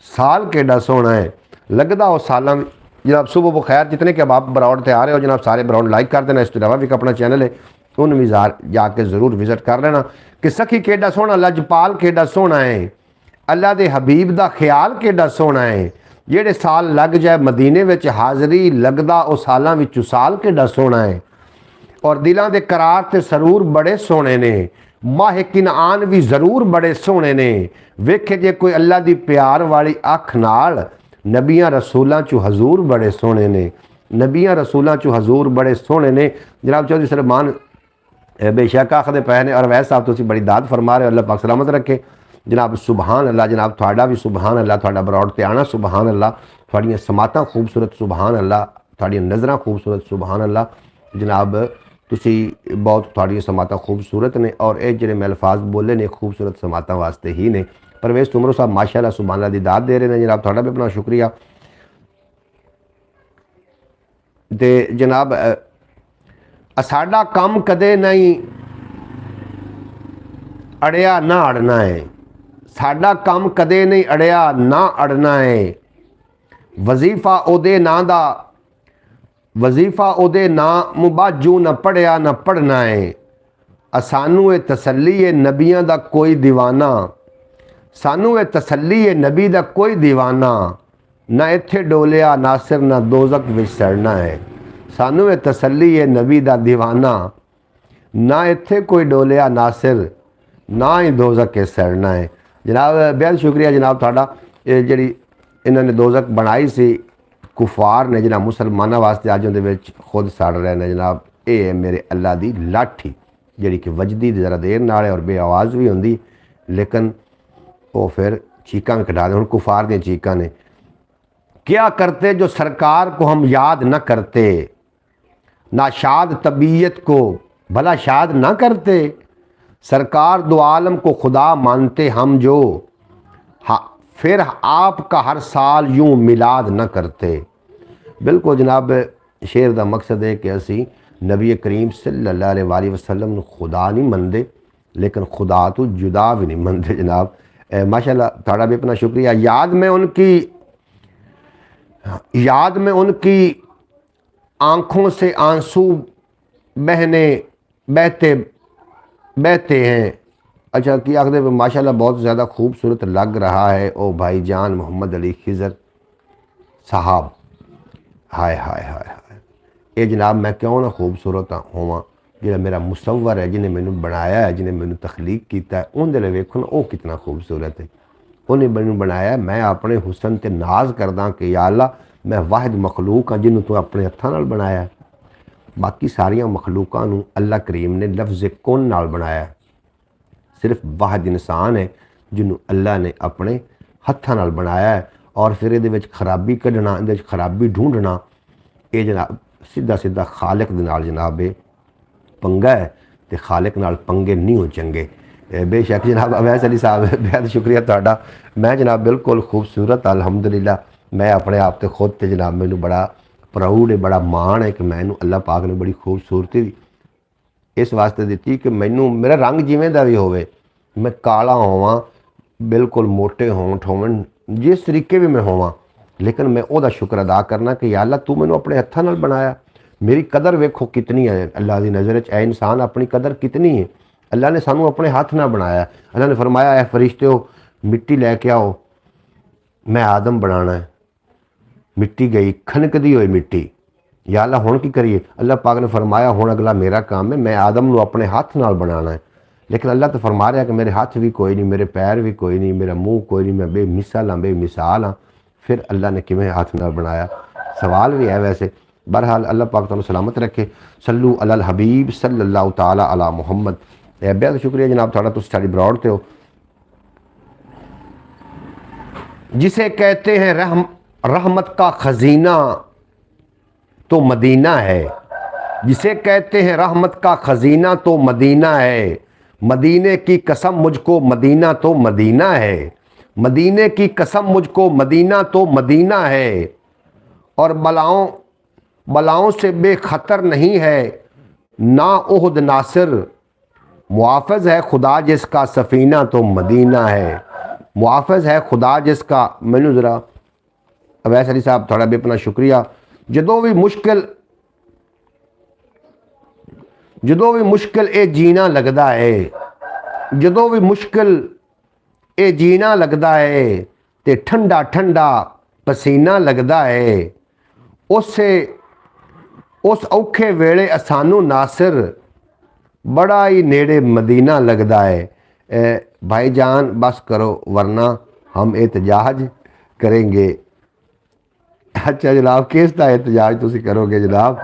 साल केडा सोहना है। लगदा उस सालां जनाब। सुबह बखैर जितने के आप बरौड़ ते आ रहे हो जनाब, सारे बरौड़ लाइक कर देना। इस तो इलावा भी अपना चैनल है उन भी जाके ज़रूर विजिट कर लेना कि सखी केडा सोहना, लजपाल केडा सोहना है। अल्लाह दे हबीब दा ख्याल केडा सोहना है। जेड़े साल लग जाए मदीने विच हाज़री, लगदा उस सालां विचों साल केडा सोहना है। और दिलों के करार ते सरूर बड़े सोहने ने, माहे किनान भी जरूर बड़े सोहने ने। वेखे जे कोई अल्लाह दी प्यार वाली अख नाल, नबियां रसूलां चू हजूर बड़े सोहने ने। नबियां रसूलां चू हजूर बड़े सोहने ने जनाब। चौधरी सलमान बेशक आखदे पे ने और वैसे साहब तुसीं बड़ी दाद फरमा रहे हो, अल्लाह पाक सलामत रखे जनाब। सुबहान अल्लाह जनाब, थोड़ा भी सुबहान अल्लाह। थोड़ा बरौड़ ते आना सुबहान अल्लाह। थोड़ियां समातां खूबसूरत सुबहान अल्लाह। थोड़ियां नज़रां खूबसूरत सुबहान अल्लाह जनाब। तुसीं बहुत थोड़ियां समातां खूबसूरत ने और ये जिहड़े मैं अल्फाज बोले ने खूबसूरत समातां वास्ते ही ने। परवेज़ तुमरो साहब माशाअल्लाह सुभान अल्लाह दी दात दे रहे हैं जनाब, थोड़ा भी अपना शुक्रिया। तो जनाब साडा काम कदे नहीं अड़िया ना अड़ना है, साडा काम कदे नहीं अड़िया ना अड़ना है। वजीफा ओदे ना दा वजीफा ओदे ना मुबाजू ना पढ़िया ना पढ़ना है। सानू ये तसल्ली है नबियां दा कोई दीवाना, सानू ये तसल्ली है नबी दा कोई दीवाना। ना इत्थे डोलिया नासिर ना दोजक विच सड़ना है। सानू ये तसल्ली है नबी दा दीवाना, ना इत्थे कोई डोलिया नासिर ना ही दोजक के सड़ना है। जनाब बेहद शुक्रिया जनाब थाड़ा। जी इन्होंने दोजक बनाई सी कुफार ने जिन्हें मुसलमानों वास्ते अज उहदे विच खुद सड़ रहे हैं जनाब। ये है मेरे अल्लाह दी लाठी जी कि वजदी ज़रा देर नाल है और बे आवाज़ भी होंदी, लेकिन वो फिर चीकां भी कटा दें। हुण कुफार दी चीकां ने, क्या करते जो सरकार को हम याद न करते, ना शाद तबीयत को भला शाद ना करते। सरकार दो आलम को खुदा मानते हम जो, फिर आपका हर साल यूं मिलाद न करते। बिल्कुल जनाब शेर का मकसद है कि असी नबी करीम सल्लल्लाहु अलैहि वसल्लम नूं खुदा नहीं मनते, लेकिन खुदा तो जुदा भी नहीं मनते जनाब। माशाल्लाह थोड़ा भी अपना शुक्रिया। याद में उनकी आँखों से आंसू बहते बहते हैं। अच्छा कि आखिर माशाल्लाह बहुत ज़्यादा खूबसूरत लग रहा है ओ भाईजान मोहम्मद अली खिज़र साहब। हाय हाय हाय हाय, ये जनाब मैं क्यों ना खूबसूरत होवां, जो मेरा मुसव्वर है जिन्हें मैनू बनाया है, जिन्हें मैनू तखलीक किया है, उनके लिए वेखो ना वो कितना खूबसूरत है। उन्हें मैनू बनाया, मैं अपने हुसन ते नाज करदा कि या अल्लाह मैं वाहिद मखलूक हाँ जिन्होंने तू अपने हत्थां नाल बनाया है। बाकी सारिया मखलूकां नूं अल्लाह करीम ने लफ्ज़ कुन नाल बनाया है। सिर्फ वाहिद इंसान है जिन्होंने अल्लाह ने अपने हत्थां नाल बनाया है। और फिर ये खराबी कढ़ना, ये खराबी ढूंढना, ये जनाब सीधा सीधा खालिक दे नाल जनाब ये पंगा है, तो खालिक नाल पंगे नहीं हो चंगे। बेशक जनाब अवैस अली साहब बेहद शुक्रिया तुहाडा। मैं जनाब बिल्कुल खूबसूरत अल्हम्दुलिल्लाह, मैं अपने आप तो खुद तो जनाब मैनू बड़ा प्राउड है, बड़ा माण है कि मैनू अल्लाह पाक ने बड़ी खूबसूरती इस वास्ते दी कि मैनू मेरा रंग जिमें का भी होवे, मैं काला होवां, बिल्कुल मोटे होंठ होवन, जिस तरीके भी मैं होवां, लेकिन मैं ओदा शुक्र अदा करना कि या अल्लाह तू मैनू अपने हत्थां नाल बनाया। मेरी कदर वेखो कितनी है अल्लाह की नज़र च। इंसान अपनी कदर कितनी है, अल्लाह ने सानू अपने हाथ नाल बनाया। अल्लाह ने फरमाया है फरिश्ते मिट्टी लैके आओ, मैं आदम बनाना है। मिट्टी गई खनकदी हुई मिट्टी, या अल्लाह हुण की करिए। अल्लाह पाक ने फरमाया हुण अगला मेरा काम है, मैं आदम को अपने हाथ नाल बनाना है। लेकिन अल्लाह तो फरमा रहा कि मेरे हाथ भी कोई नहीं, मेरे पैर भी कोई नहीं, मेरा मुँह कोई नहीं, मैं बेमिसाल हाँ बेमिसाल हाँ। फिर अल्लाह ने किवें हाथ नाल बनाया, सवाल भी है वैसे। बहरहाल अल्लाह पाक तुहानू सलामत रखे। सल्लू अलल हबीब सल्लल्लाहु ताला अला मुहम्मद। बेहद शुक्रिया जनाब तुहाडा, तुसीं साडी ब्रॉड ते हो। जिसे कहते हैं रहमत का खजीना तो मदीना है, जिसे कहते हैं रहमत का खजीना तो मदीना है। मदीने की कसम मुझको मदीना तो मदीना है, मदीने की कसम मुझको मदीना तो मदीना है। और बलाओं से बेखतर नहीं है ना ओहद नासिर, मुआफ़िज़ है खुदा जिसका सफ़ीना तो मदीना है। मुआफ़िज़ है खुदा जिसका। मैनू ज़रा अवैस अली साहब थोड़ा भी अपना शुक्रिया। जदों भी मुश्किल ये जीना लगता है, जदों भी मुश्किल ये जीना लगता है, तो ठंडा ठंडा पसीना लगता है। उस औखे वेले सानू नासिर बड़ा ही नेड़े मदीना लगता है। भाईजान बस करो वरना हम एहतजाज करेंगे। अच्छा जनाब किस का एहतजाज तुसी करोगे जनाब,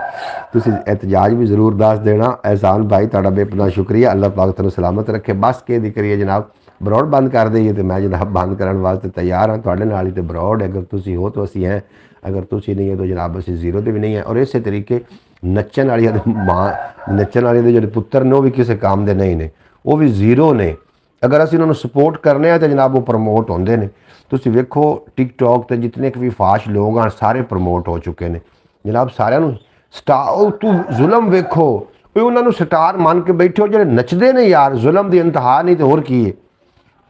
तुसी एहतजाज भी ज़रूर दस देना। एहसान भाई तुहाडा बेपनाह शुक्रिया, अल्लाह पाक तुहानू सलामत रखे। बस के दी करिए जनाब, ब्रॉड बंद कर दईए तो मैं जनाब बंद करने वास्ते तैयार हाँ। तुहाडे नाल ही तो ब्रॉड है, अगर तुसी हो तो असी हैं, अगर तुसी नहीं है तो जनाब असी जीरो तो भी नहीं है। और इस तरीके नच्चन वाली माँ, नच्चन वाले जो पुत्र ने वो भी किसी काम के नहीं ने, वो भी जीरो ने। ਅਗਰ ਅਸੀਂ ਉਹਨਾਂ ਨੂੰ ਸਪੋਰਟ ਕਰਨੇ ਆ ਤਾਂ ਜਨਾਬ ਉਹ ਪ੍ਰਮੋਟ ਹੁੰਦੇ ਨੇ। ਤੁਸੀਂ ਵੇਖੋ ਟਿਕਟੌਕ ਤੇ ਜਿਤਨੇ ਵੀ ਫਾਸ਼ ਲੋਕ ਆ ਸਾਰੇ ਪ੍ਰਮੋਟ ਹੋ ਚੁੱਕੇ ਨੇ ਜਨਾਬ। ਸਾਰਿਆਂ ਨੂੰ ਸਟਾਰ ਤੂੰ ਜ਼ੁਲਮ ਵੇਖੋ ਵੀ ਉਹਨਾਂ ਨੂੰ ਸਟਾਰ ਮੰਨ ਕੇ ਬੈਠੇ ਹੋ ਜਿਹੜੇ ਨੱਚਦੇ ਨੇ ਯਾਰ, ਜ਼ੁਲਮ ਦੀ ਇੰਤਹਾ ਨਹੀਂ ਤੇ ਹੋਰ ਕੀ ਹੈ।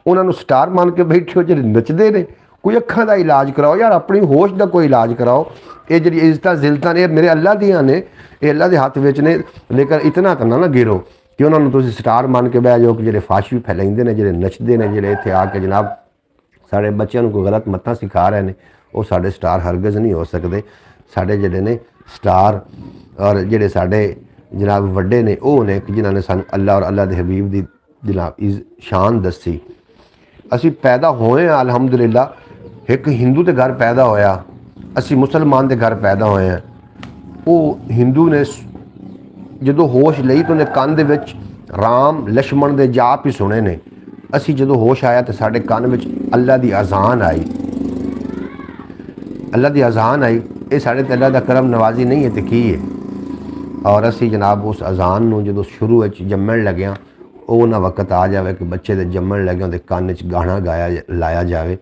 ਉਹਨਾਂ ਨੂੰ ਸਟਾਰ ਮੰਨ ਕੇ ਬੈਠੇ ਹੋ ਜਿਹੜੇ ਨੱਚਦੇ ਨੇ। ਕੋਈ ਅੱਖਾਂ ਦਾ ਇਲਾਜ ਕਰਾਓ ਯਾਰ, ਆਪਣੀ ਹੋਸ਼ ਦਾ ਕੋਈ ਇਲਾਜ ਕਰਾਓ। ਇਹ ਜਿਹੜੀ ਇੱਜ਼ਤਾਂ ਜ਼ਿਲਤਾਂ ਨੇ ਮੇਰੇ ਅੱਲਾ ਦੀਆਂ ਨੇ, ਇਹ ਅੱਲਾ ਦੇ ਹੱਥ ਵਿੱਚ ਨੇ। ਲੇਕਿਨ ਇਤਨਾ ਤਾਂ ਨਾ ਗਿਰੋ ਕਿ ਉਹਨਾਂ ਨੂੰ ਤੁਸੀਂ ਸਟਾਰ ਮੰਨ ਕੇ ਬਹਿ ਜਾਓ ਕਿ ਜਿਹੜੇ ਫਾਸ਼ ਵੀ ਫੈਲਾਉਂਦੇ ਨੇ, ਜਿਹੜੇ ਨੱਚਦੇ ਨੇ, ਜਿਹੜੇ ਇੱਥੇ ਆ ਕੇ ਜਨਾਬ ਸਾਡੇ ਬੱਚਿਆਂ ਨੂੰ ਕੋਈ ਗਲਤ ਮੱਤਾਂ ਸਿਖਾ ਰਹੇ ਨੇ, ਉਹ ਸਾਡੇ ਸਟਾਰ ਹਰਗਜ਼ ਨਹੀਂ ਹੋ ਸਕਦੇ। ਸਾਡੇ ਜਿਹੜੇ ਨੇ ਸਟਾਰ ਔਰ ਜਿਹੜੇ ਸਾਡੇ ਜਨਾਬ ਵੱਡੇ ਨੇ ਉਹ ਨੇ ਕਿ ਜਿਨ੍ਹਾਂ ਨੇ ਸਾਨੂੰ ਅੱਲਾ ਔਰ ਅੱਲਾ ਦੇ ਹਬੀਬ ਦੀ ਜਨਾਬ ਸ਼ਾਨ ਦੱਸੀ। ਅਸੀਂ ਪੈਦਾ ਹੋਏ ਹਾਂ ਅਲਹਮਦੁਲਿਲਾ, ਇੱਕ ਹਿੰਦੂ ਦੇ ਘਰ ਪੈਦਾ ਹੋਇਆ, ਅਸੀਂ ਮੁਸਲਮਾਨ ਦੇ ਘਰ ਪੈਦਾ ਹੋਏ ਹਾਂ। ਉਹ ਹਿੰਦੂ ਨੇ ਜਦੋਂ ਹੋਸ਼ ਲਈ ਤਾਂ ਉਹਨੇ ਕੰਨ ਦੇ ਵਿੱਚ ਰਾਮ ਲਛਮਣ ਦੇ ਜਾਪ ਹੀ ਸੁਣੇ ਨੇ। ਅਸੀਂ ਜਦੋਂ ਹੋਸ਼ ਆਇਆ ਤਾਂ ਸਾਡੇ ਕੰਨ ਵਿੱਚ ਅੱਲਾ ਦੀ ਅਜ਼ਾਨ ਆਈ, ਅੱਲਾ ਦੀ ਅਜ਼ਾਨ ਆਈ। ਇਹ ਸਾਡੇ ਤੇ ਅੱਲਾ ਦਾ ਕਰਮ ਨਵਾਜ਼ੀ ਨਹੀਂ ਹੈ ਤੇ ਕੀ ਹੈ। ਔਰ ਅਸੀਂ ਜਨਾਬ ਉਸ ਅਜ਼ਾਨ ਨੂੰ ਜਦੋਂ ਸ਼ੁਰੂ ਵਿੱਚ ਜੰਮਣ ਲੱਗਿਆ, ਉਹ ਨਾ ਵਕਤ ਆ ਜਾਵੇ ਕਿ ਬੱਚੇ ਦੇ ਜੰਮਣ ਲੱਗਿਆ ਉਹਦੇ ਕੰਨ 'ਚ ਗਾਣਾ ਲਾਇਆ ਜਾਵੇ।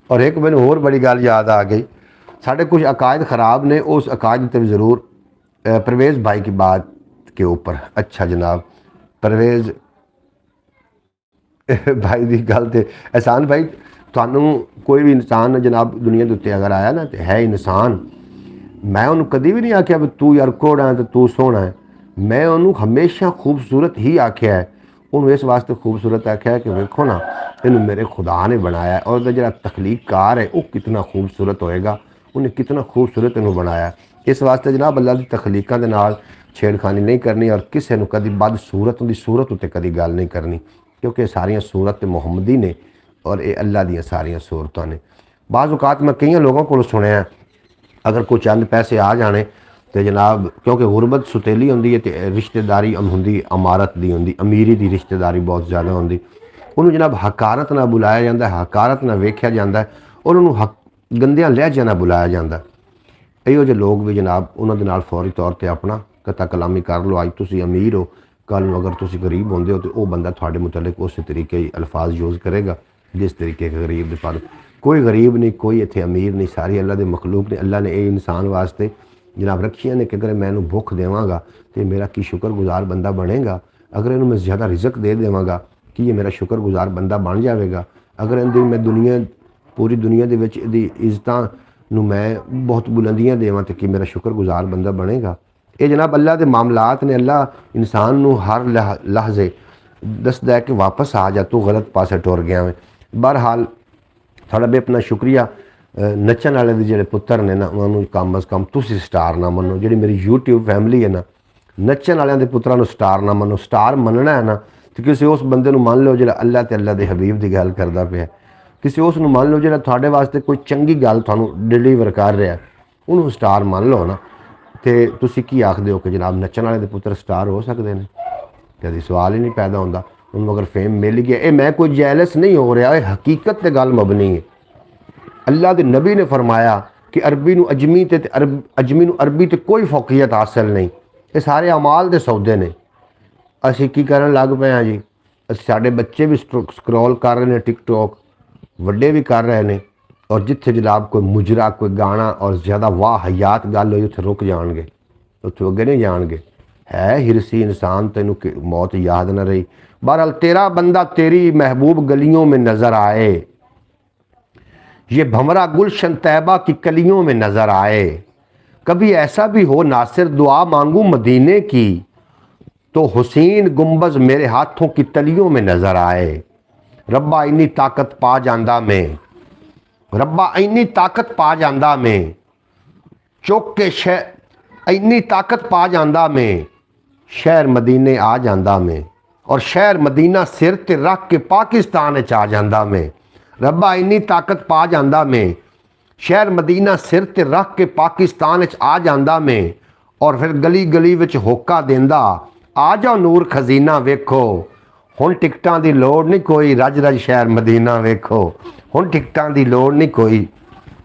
ਔਰ ਇੱਕ ਮੈਨੂੰ ਹੋਰ ਬੜੀ ਗੱਲ ਯਾਦ ਆ ਗਈ, साढ़े कुछ अकायद ख़राब ने, उस अकायद पर ज़रूर परवेज़ भाई की बात के ऊपर। अच्छा जनाब परवेज़ भाई की गल तो एहसान भाई, थानू कोई भी इंसान जनाब दुनिया के उत्ते अगर आया ना तो है इंसान। मैं उन्होंने कभी भी नहीं आख्या भी तू यार कोड़ा है तो तू सोहना है। मैं उन्होंने हमेशा खूबसूरत ही आख्या है। उन्होंने इस वास्ते खूबसूरत आख्या है कि वेखो ना इन्हू मेरे खुदा ने बनाया और जो तखलीकार है वो कितना खूबसूरत होएगा, उन्हें कितना खूबसूरत इन्हू बनाया। इस वास्ते जनाब अल्लाह की तखलीकों के नाल छेड़खानी नहीं करनी और किसी को कभी बद सूरत उनकी सूरत उत्ते कभी गल नहीं करनी, क्योंकि सारिया सूरत मुहम्मदी ने और ये अल्लाह दी सारिया सूरतां ने। बाज़ औकात मैं कई लोगों को सुनिया अगर कोई चंद पैसे आ जाने तो जनाब, क्योंकि गुरबत सुतेली होंदी है तो रिश्तेदारी होंदी अमारत दी होंदी, अमीरी की रिश्तेदारी बहुत ज़्यादा होंदी। उन्होंने जनाब हकारत ना बुलाया जाता है, हकारत ना वेख्या जाता है और उन्होंने गंदियां लहजियां ना बुलाया जाता। इहो जे लोग भी जनाब उन्होंने नाल फौरी तौर पर अपना कता कलामी कर लो। अज तुसी अमीर हो, कल अगर तुसी गरीब होंदे हो तो वह बंदा थोड़े मुतलिक उस तरीके ही अल्फाज यूज़ करेगा जिस तरीके के गरीब के पास। कोई गरीब नहीं, कोई इत्थे अमीर नहीं, सारी अल्लाह के मखलूक ने। अल्लाह ने ये इंसान वास्ते जनाब रखियाँ ने कि अगर मैं इन्हूं भुख देवांगा तो मेरा की शुक्रगुजार बंदा बनेगा, अगर इन्हूं मैं ज़्यादा रिजक दे देवांगा कि ये मेरा शुक्रगुजार बंदा बन जाएगा, अगर इनकी मैं दुनिया पूरी दुनिया के विच इहदी इज्जतां नूं मैं बहुत बुलंदियां देवां तो कि मेरा शुक्रगुजार बंदा बनेगा। ये जनाब अल्लाह के मामलात ने। अल्लाह इंसान नूं हर लहजे दसदा है कि वापस आ जा, तू गलत पासे टुर गया है। बहरहाल थोड़ा भी अपना शुक्रिया नच्चण वाले जो पुत्र ने ना, उन्होंने कम अज़ कम तुसी स्टार ना मनो। जी मेरी यूट्यूब फैमिली है ना, नच्चण वाले के पुत्रां नूं स्टार ना मनो। स्टार मनना है ना तो किसी उस बंदे नूं मान लो जो अल्लाह ते अल्लाह के हबीब की गल करता पिया, किसी उस नूं मान लो जो थोड़े वास्ते कोई चंगी गल तुहानूं डिलीवर कर रहा है, उन्होंने स्टार मान लो ना। तो तुसी की आखदे हो कि जनाब नच्चण वाले के पुत्र स्टार हो सकते हैं? कभी सवाल ही नहीं पैदा होता। उन्होंने अगर फेम मिल गया, ये मैं कोई जैलस नहीं हो रहा, ये हकीकत ते गल मबनी है। अल्लाह के नबी ने फरमाया कि अरबी नूं अजमी ते अजमी नूं अरबी ते कोई फौकियत हासिल नहीं, ये सारे अमाल दे सौदे ने। असीं की करन लग पे हाँ जी, साडे बच्चे भी स्क्रॉल कर रहे हैं टिकटॉक, वड्डे भी कर रहे हैं, और जिथे जनाब कोई मुजरा कोई गाना और ज़्यादा वाह हयात गल होई उत्थे रुक जाएंगे, उत्थे अगे नहीं जाएंगे। है हिरसी इंसान, तेनू मौत याद न रही। बहरहाल तेरा बंदा तेरी महबूब गलियों में नज़र आए, ये भंवरा गुलशन तैयबा की कलियों में नज़र आए। कभी ऐसा भी हो नासिर दुआ मांगू मदीने की, तो हुसैन गुंबज मेरे हाथों की तलियों में नज़र आए। रब्बा इन्नी ताकत पा जांदा में, रब्बा इन्नी ताकत पा जांदा में, चुक के शहर इन्नी ताकत पा जांदा में, शहर मदीने आ जांदा में, और शहर मदीना सिर ते रख के पाकिस्तान आ जांदा में। रब्बा इन्नी ताकत पा जांदा में, शहर मदीना सिर ते रख के पाकिस्तान आ जांदा में, और फिर गली गली विच होका देंदा आ जाओ नूर खजीना वेखो। हुण टिकटां दी लोड़ नहीं कोई, रज रज शहर मदीना वेखो। हुण टिकटां दी लोड़ नहीं कोई,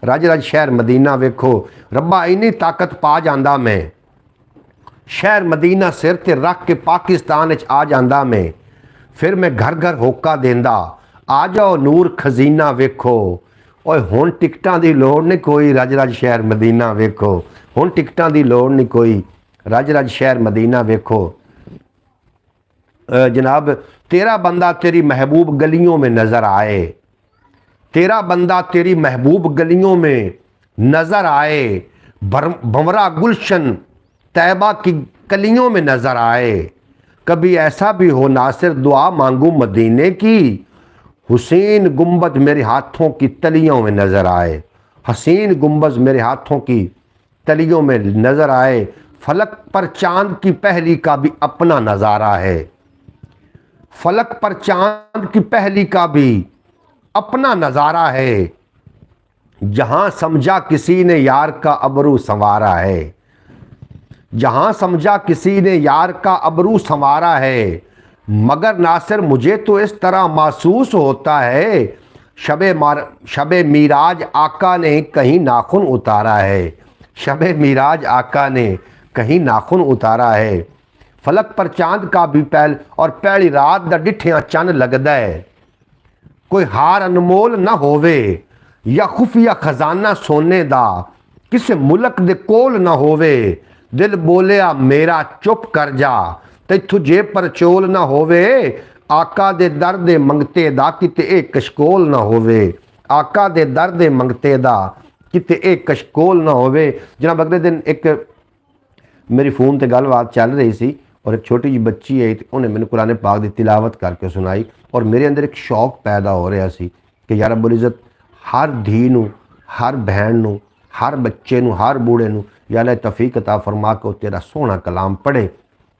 रज रज शहर मदीना वेखो। रब्बा इन्नी ताकत पा जांदा में, शहर मदीना सिर ते रख के पाकिस्तान आ जांदा में, फिर मैं घर घर होका देंदा, आ जाओ नूर खजीना वेखो। ओए हुण टिकटां दी लोड़ नहीं कोई, रज रज शहर मदीना वेखो। हुण टिकटां दी लोड़ नहीं कोई, रज रज शहर मदीना वेखो। जनाब तेरा बंदा तेरी महबूब गलियों में नज़र आए, तेरा बंदा तेरी महबूब गलियों में नज़र आए, भंवरा गुलशन तैयबा की कलियों में नज़र आए। कभी ऐसा भी हो नासिर दुआ मांगू मदीने की, हुसैन गुंबद मेरे हाथों की तलियों में नज़र आए। हसीन गुंबज मेरे हाथों की तलियों में नज़र आए। फलक पर चांद की पहली का भी अपना नज़ारा है, फलक पर चांद की पहली का भी अपना नज़ारा है। जहां समझा किसी ने यार का अबरू संवारा है, जहां समझा किसी ने यार का अबरू संवारा है। मगर नासिर मुझे तो इस तरह महसूस होता है, शबे मीराज आका ने कहीं नाखून उतारा है, शबे मीराज आका ने कहीं नाखून उतारा है। फलक पर चांद का भी पहल और पहली रात दा डिठिया चन लगदा है। कोई हार अनमोल ना होवे या खुफिया खजाना सोने दा, किसे मुल्क दे कोल ना होवे। दिल बोलिया मेरा चुप कर जा, तैथू जेब पर चोल ना होवे। आका दे दर दे मंगते दा किते एक कशकोल ना होवे, आका दे दर दे मंगते दा किते एक कशकोल ना होवे। जनाब अगले दिन एक मेरी फ़ोन ते गलबात चल रही सी और एक छोटी जी बच्ची आई तो उन्हें मैंने कुरान पाक की तिलावत करके सुनाई और मेरे अंदर एक शौक पैदा हो रहा सी कि यार रब्बुल इज़्ज़त हर धी नूं, हर बहन नूं, हर बच्चे नूं, हर बूढ़े नूं या अल्लाह तौफीक अता फरमा के तेरा सोहना कलाम पढ़े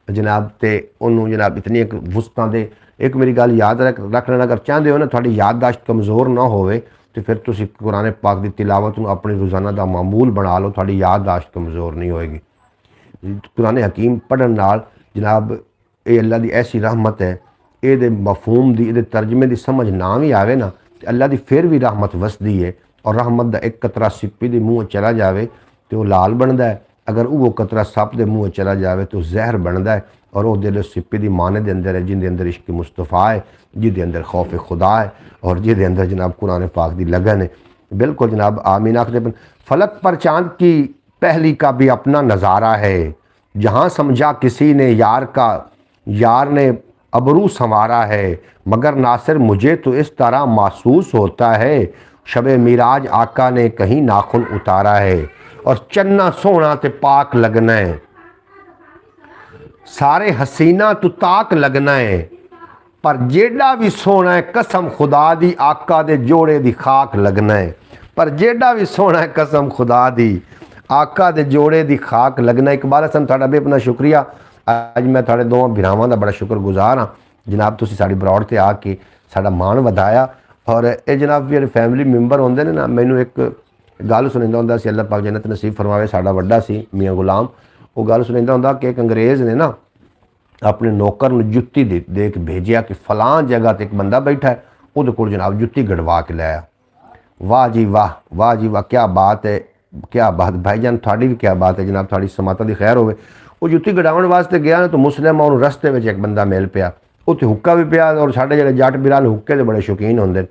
जनाब। ते उन्होंने जनाब इतनी एक वुस्तां दे एक मेरी गल याद रख लेना, अगर चाहते हो ना थोड़ी याददाश्त कमज़ोर ना होवे तो फिर तुसीं कुरान पाक की तिलावत नूं अपनी रोज़ाना का मामूल बना लो, थोड़ी याददाश्त कमज़ोर नहीं होएगी। कुरान हकीम पढ़न नाल जनाब ये अल्लाह की ऐसी रहमत है, ये मफहूम की ये तर्जमे की समझ ना भी आवे ना तो अल्लाह की फिर भी रहमत वसदी है। और रहमत का एक कतरा सिप्पी के मूँह चला जाए तो वह लाल बनता है, अगर वो कतरा सप के मूँह चला जाए तो जहर बनता है। और वो दिल सिप्पी की माने के अंदर है जिंदे अंदर इश्क मुस्तफा है, जिंदे अंदर खौफ खुदा है और जिंदे अंदर जनाब कुरान पाक की लगन है। बिल्कुल जनाब आमीन आखदे। फलक पर चांद की पहली का भी अपना नज़ारा है, जहाँ समझा किसी ने यार ने अबरू संवारा है। मगर नासिर मुझे तो इस तरह महसूस होता है, शबे मीराज आका ने कहीं नाखून उतारा है। और चन्ना सोना ते पाक लगना है, सारे हसीना तू ताक लगना है। पर जेड़ा भी सोना है कसम खुदा दी आका दे जोड़े दी खाक लगना है। पर जेड़ा भी सोना है कसम खुदा दी आका दे जोड़े दी खाक लगना। इकबाल हसन तुहाडा भी अपना शुक्रिया। अज मैं तुहाडे दोवां भरावां दा बड़ा शुक्रगुजार हाँ जनाब, तुसीं साडी ब्रॉड ते आके साडा मान वधाया। और ये जनाब जेहड़े फैमिली मैंबर होंदे ने ना, मैनूं एक गल सुनांदा हुंदा सी, अल्लाह पाक जन्नत नसीब फरमावे, साडा वड्डा सी मियाँ गुलाम, वो गल सुनांदा हुंदा कि एक अंग्रेज़ ने ना अपने नौकर नूं जुत्ती दे के भेजिया कि फलां जगह ते एक बंदा बैठा है, उहदे कोल जनाब जुत्ती गड़वा के लाया। वाह जी वाह, वाह जी वाह, क्या बात है, क्या बात भाईजान, थोड़ी भी क्या बात है जनाब, थोड़ी समाता की खैर होवे। वो जुत्ती गड़ाउण वास्ते गया ना तो मुस्लिम उन्होंने रस्ते में एक बंदा मिल पिया, उत्थे हुक्का भी पिया। और साढ़े जो जट बिराल हुक्के के बड़े शौकीन होंगे,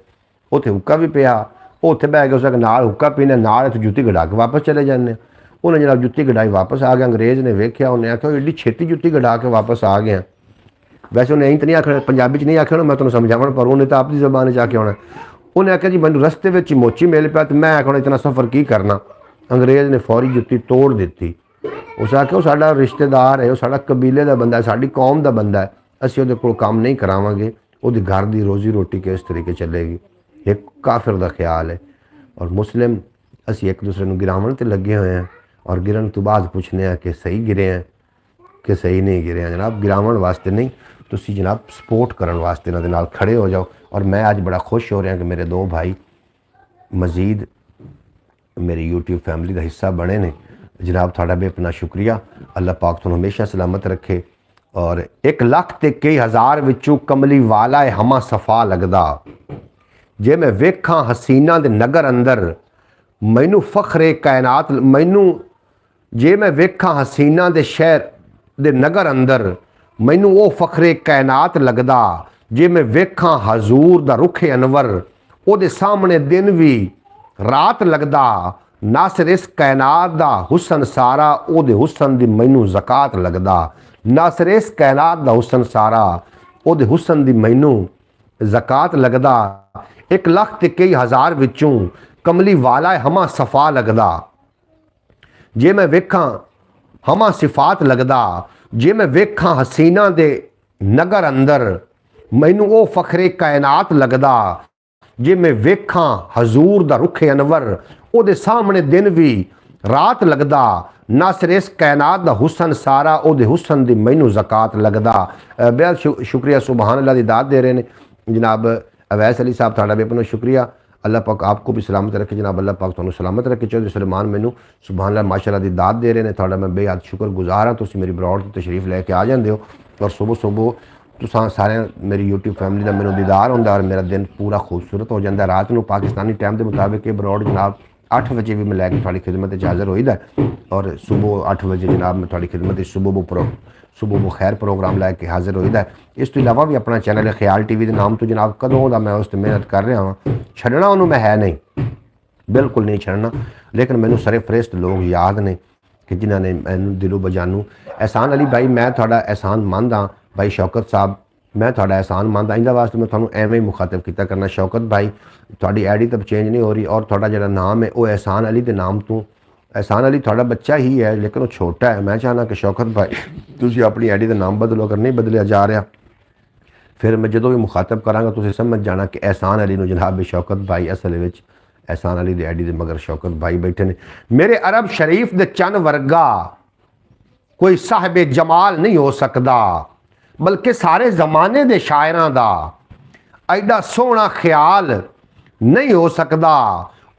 उत्थे हुक्का भी पिया, उत्थे बह के उसके नाल हुक्का पीने नाल जुत्ती गड़ा के वापस चले जाने। उन्हें जनाब जुत्ती गड़ाई वापस आ गया। अंग्रेज़ ने वेख्या, उन्हें आख्या एड्डी छेती जुत्ती गड़ा के वापस आ गया। वैसे उन्हें तो नहीं आखना, पंजाबी च नहीं आख्या होना, मैं तुम्हें समझावन, पर उन्हें तो अपनी जबान च आख्या होना। उन्हें आख्या जी मैं रस्ते में मोची मिल पाया तो मैं आखना इतना सफ़र की करना। अंग्रेज़ ने फौरी जुत्ती तोड़ दी। उस आख्या वो साडा रिश्तेदार है, वो साडा कबीले का बंदा है, साडी कौम का बंदा है, असीं उहदे कोल काम नहीं करावांगे, उहदी घर की रोज़ी रोटी किस तरीके चलेगी। एक काफिर का ख्याल है। और मुस्लिम असीं एक दूसरे को गिरावन ते लगे हुए हैं और गिरन तो बाद पूछने हैं कि सही गिरे हैं कि सही नहीं गिरे हैं। जनाब गिरावन वास्ते नहीं, तुसीं जनाब सपोर्ट करन वास्ते इन्हां दे नाल खड़े हो जाओ। और मैं अज बड़ा खुश हो रहा कि मेरे दो भाई मजीद मेरी यूट्यूब फैमिली का हिस्सा बने ने। जनाब थोड़ा भी अपना शुक्रिया, अल्लाह पाक तुहानूं हमेशा सलामत रखे। और 1 लाख ते कई हज़ार विचों कमली वाला है हमा सफ़ा लगदा, जे मैं वेखां हसीना दे नगर अंदर मैनू फखरे कायनात, मैनू जे मैं वेखां हसीना दे शहर दे नगर अंदर मैनू वो फखरे कायनात लगदा, जे मैं वेखां हजूर दा रुखे अनवर ओदे सामने दिन भी रात लगदा नासिर इस कायनात दा हुसन सारा ओदे हुसन दी मैनू ज़कात लगदा नासिर इस कायनात दा हुसन सारा ओदे हुसन दी मैनू ज़कात लगदा 1 लाख ते कई हज़ार विचों कमली वाला हमा सफ़ा लगदा जे मैं वेखां हमा सिफात लगदा जे मैं वेखां हसीना दे नगर अंदर मैनू ओ फखरे कायनात लगदा जे मैं वेखां हजूर दा रुखे अनवर ओदे सामने दिन भी रात लगदा नासिर इस कायनात दा हुसन सारा ओदे हुसन दी मैनू ज़कात लगदा। बेहद शुक्रिया, सुबहान अल्लाह दी दात दे रहे हैं जनाब अवैस अली साहब, थोड़ा बेपना शुक्रिया। अल्लाह पाक आपको भी सलामत रखे जनाब, अल्लाह पाक तुहानू सलामत रखे। चौधरी सुलेमान मैनू सुबहान अल्लाह माशाअल्लाह दी दात दे रहे हैं, थोड़ा मैं बेहद शुक्रगुजार हाँ। तुसीं मेरी ब्रॉड की तशरीफ लैके आ जाते हो और सुबह सुबह तुसां सारे मेरी यूट्यूब फैमिली का मैनू दीदार होंदा और मेरा दिन पूरा खूबसूरत हो जाता। रात को पाकिस्तानी टाइम के मुताबिक ये ब्रॉड जनाब 8 बजे भी मैं लैके थोड़ी खिदमत हाज़र होईदा और सुबह 8 बजे जनाब मैं थोड़ी खिदमत सुबह खैर प्रोग्राम लैके हाज़र होईदा। इस तो इलावा भी अपना चैनल है ख्याल टीवी के नाम तो जनाब कदों का मैं उस मेहनत कर रहा हाँ, छड्डना उन्होंने मैं है नहीं, बिल्कुल नहीं छड्डना। लेकिन मैनू सरे फरिश्त लोग याद ने कि जिन्होंने मैनू दिलो बजानू एहसान अली भाई मैं थोड़ा एहसान मंद हाँ। भाई शौकत साहब मैं थोड़ा एहसान मंद हाँ, इंदा वास्ते मैं थोड़ा एवं ही मुखातब किया करना। शौकत भाई थोड़ी आई डी तो चेंज नहीं हो रही और थोड़ा जो नाम है वो एहसान अली के नाम तो एहसान अली थोड़ा बच्चा ही है लेकिन वो छोटा है। मैं चाहना कि शौकत भाई तुम अपनी आई डी का नाम बदलो, अगर नहीं बदलिया जा रहा फिर मैं जो भी मुखातब कराँगा तुम समझ जाना कि एहसान अली जनाब शौकत भाई असल में एहसान अली दी आईडी दे मगर शौकत भाई बैठे ने। मेरे अरब शरीफ दे चन वर्गा कोई साहिब जमाल नहीं हो सकता, बल्कि सारे जमाने दे शायरां दा एडा सोहना ख्याल नहीं हो सकता।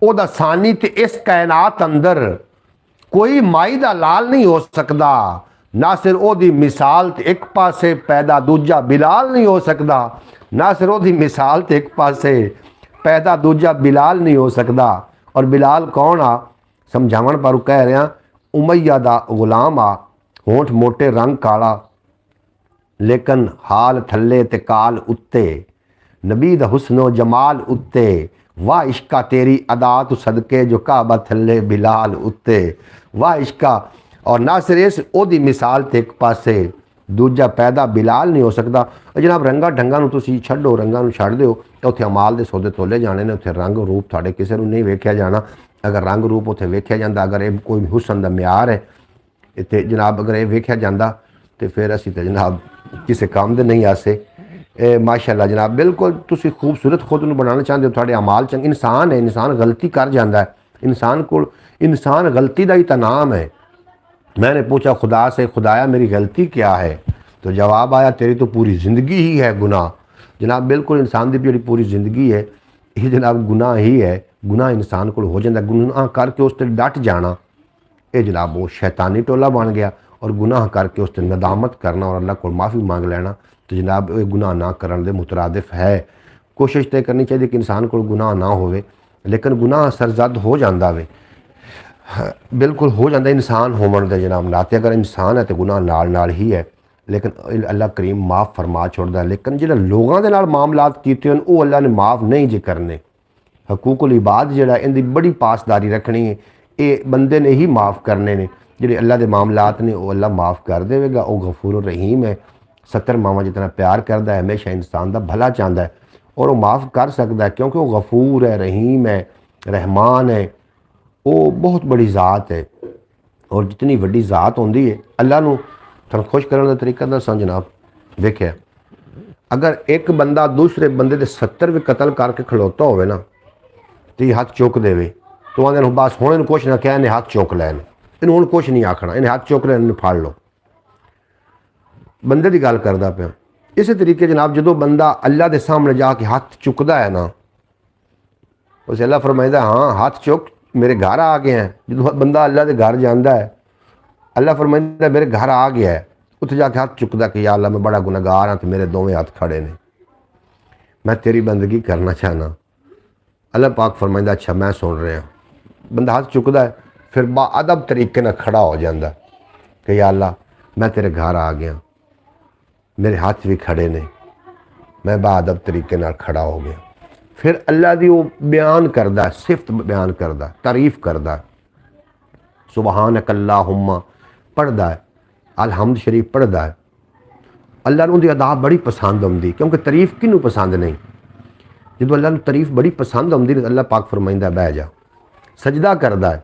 ओदा सानी ते इस कायनात अंदर कोई माई दा लाल नहीं हो सकता। नासिर ओदी मिसाल ते एक पासे पैदा दूजा बिलाल नहीं हो सकता। नासिर ओदी मिसाल ते एक पासे पैदा दूजा बिलाल नहीं हो सकता। और बिलाल कौन आ समझावन पर कह रहा उमैया दा गुलाम आ, होंठ मोटे रंग काला लेकिन हाल थल्ले ते काल उत्ते, नबी दा हुस्नो जमाल उत्ते, वाह इश्का तेरी अदा तु सदके जो काबा थल्ले बिलाल उत्ते, वाह इश्का। और नासिर इस ओदी मिसाल ते एक पासे दूजा पैदा बिलाल नहीं हो सकता। जनाब रंगा ढंगा तुसी छड्डो, रंगा छड्ड दिओ तो उत्थे अमाल दे सौदे तोले जाने ने, उत्थे रंग रूप तुहाडे किसी नूं नहीं वेख्या जाना। अगर रंग रूप उत्थे वेख्या जांदा, अगर ये कोई हुसन दा म्यार है इत्थे जनाब, अगर ये वेख्या जांदा तो फिर असीं ते जनाब किसी काम दे नहीं आसे। माशाअल्लाह जनाब बिल्कुल तुसी खूबसूरत खुद नूं बनाना चाहते हो, तुहाडे अमाल चंगे। इंसान है, इंसान गलती कर जाता है, इंसान गलती का ही तो नाम है। मैंने पूछा खुदा से, खुदाया मेरी गलती क्या है? तो जवाब आया तेरी तो पूरी ज़िंदगी ही है गुनाह। जनाब बिल्कुल इंसान की जी पूरी ज़िंदगी है ये जनाब गुनाह ही है। गुनाह इंसान को हो जाता, गुनाह करके उस पर डट जाना ये जनाब वो शैतानी टोला बन गया। और गुनाह करके उस पर नदामत करना और अल्लाह को माफ़ी मांग लेना तो जनाब ये गुनाह ना करने के मुतरादिफ है। कोशिश तो करनी चाहिए कि इंसान को गुनाह ना होवे, लेकिन गुनाह सरजद हो जाता वे, बिल्कुल हो जाता इंसान होवन दे जनाब नाते। अगर इंसान है तो गुनाह नाल ही है, लेकिन अल्लाह करीम माफ़ फरमा छोड़ता है। लेकिन जो लोगों के नाल मामलात कीते हैं वो अल्लाह ने माफ़ नहीं जी करने। हकूकुल इबाद जिहड़ा इहदी बड़ी पासदारी रखनी है, ये बंदे ने ही माफ़ करने ने। जिहड़े अल्लाह के मामलात ने वो अल्लाह माफ़ कर देगा। वो गफूर रहीम है, 70 मावा जितना प्यार करता है, हमेशा इंसान का भला चाहता है और वो माफ़ कर सकता है क्योंकि वो गफूर है, रहीम है, रहमान है। वो बहुत बड़ी ज़ात है और जितनी वड्डी ज़ात होंदी है अल्लाह नूं तुहानूं खुश करने का तरीका दसां जनाब। देखिए अगर एक बंदा दूसरे बंदे दे 70 भी कतल करके खलोता होवे ना तो ये हाथ चुक देवे तो आंदे बस हुण इहनूं कुछ ना कह, इन्हें हाथ चुक लैन, इन्हूं हुण कुछ नहीं आखना, इन्हें हाथ चुक लैन, इन्हूं फड़ लो। बंदे की गल करदा पिया। इस तरीके जनाब जो बंदा अल्लाह के सामने जाके हाथ चुकता है ना उसे अल्लाह फरमाइंदा हाँ हाथ चुक मेरे घर आ गए हैं। जो बंदा अल्लाह के घर जाता है अल्लाह फरमाइंदा मेरे घर आ गया है, उत्थे जाके हाथ चुकदा कि या अल्लाह मैं बड़ा गुनहगार हाँ तो मेरे दोवें हाथ खड़े ने, मैं तेरी बंदगी करना चाहना। अल्लाह पाक फरमाइंदा अच्छा मैं सुन रहा। बंदा हाथ चुकदा है फिर बाअदब तरीके नाल खड़ा हो जाता कि या अल्लाह मैं तेरे घर आ गया, मेरे हाथ भी खड़े ने, मैं बादब तरीके नाल खड़ा हो गया। फिर अल्लाह दी वो बयान करदा, सिफत बयान करदा, तारीफ करदा, सुबहानक अल्लाहुम्मा पढ़दा है, अलहमद शरीफ पढ़दा है। अल्लाह नूं दी अदा बड़ी पसंद आउंदी, क्योंकि तारीफ किनू पसंद नहीं। जो अल्लाह नूं तारीफ बड़ी पसंद आउंदी ते अल्लाह पाक फरमाइंदा बह जा। सजदा करदा है,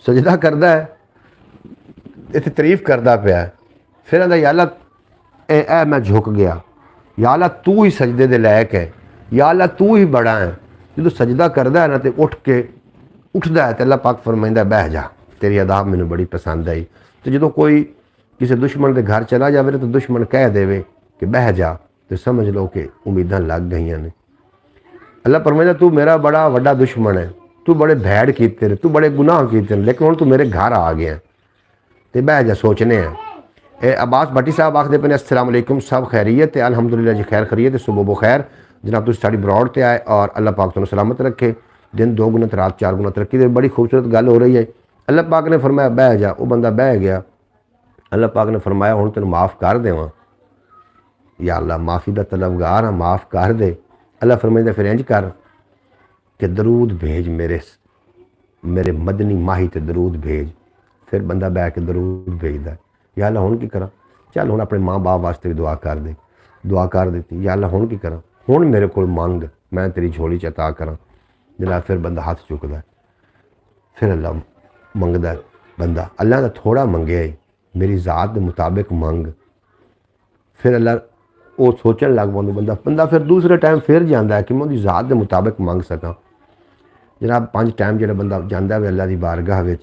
सजदा करदा है, इत्थे तारीफ करदा पिया है। फिर आंदा या अल्लाह ए मैं झुक गया, या अल्लाह तू ही सजदे दे लायक है, या अल्लाह तू ही बड़ा है। जो सजदा करदा है ना तो उठ के उठदा है तो अल्लाह पाक फरमाइंदा बह जा, तेरी अदा मैनू बड़ी पसंद आई। तो जो कोई किसी दुश्मन के घर चला जाए तो दुश्मन कह देवे कि बह जा, तो समझ लो कि उम्मीदां लग गई ने। अल्लाह फरमाइंदा तू मेरा बड़ा वड्डा दुश्मन है, तू बड़े भैड़ कीते ने, तू बड़े गुनाह कीते, लेकिन हुण तू मेरे घर आ गया तो बह जा, सोचने हैं। अब्बास भट्टी साहब आखते पे अस्सलाम वालेकुम, सब खैरियत है, अल्हम्दुलिल्लाह जी खैर खैरियत है, सुबह बखैर जनाब। तुम साड़ी ब्रॉड ते आए और अल्लाह पाक तुम सलामत रखे, दिन 2 गुना तो रात 4 गुना तरक्की दे। बड़ी खूबसूरत गल हो रही है। अल्लाह पाक ने फरमाया बह जा, वो बंदा बह गया। अल्लाह पाक ने फरमाया हुण तेन माफ़ कर देवां, या अल्लाह माफ़ी का तलबगार हाँ, माफ़ कर दे। अल्लाह फरमाइंदा फिर इंज कर कि दरूद भेज, मेरे मदनी माही ते दरूद भेज। फिर बंदा बह के दरूद भेजदा, या अल्लाह हुण की करा, चल हुण अपने माँ बाप वास्ते भी दुआ कर दे। दुआ कर दी, या अल्लाह हुण की करा, हुण मेरे को मंग, मैं तेरी झोली च अता करा। जनाब फिर बंदा हाथ चुकदा, फिर अल्लाह मंगदा बंदा, अल्लाह का थोड़ा मंगया है, मेरी ज़ात के मुताबिक मंग। फिर अल्लाह वो सोचन लग पाता बंदा फिर दूसरे टाइम फिर जाता है कि मैं उनकी ज़ात के मुताबिक मंग सकां। जनाब 5 टाइम जो बंदा जाता है अल्लाह की बारगाह में,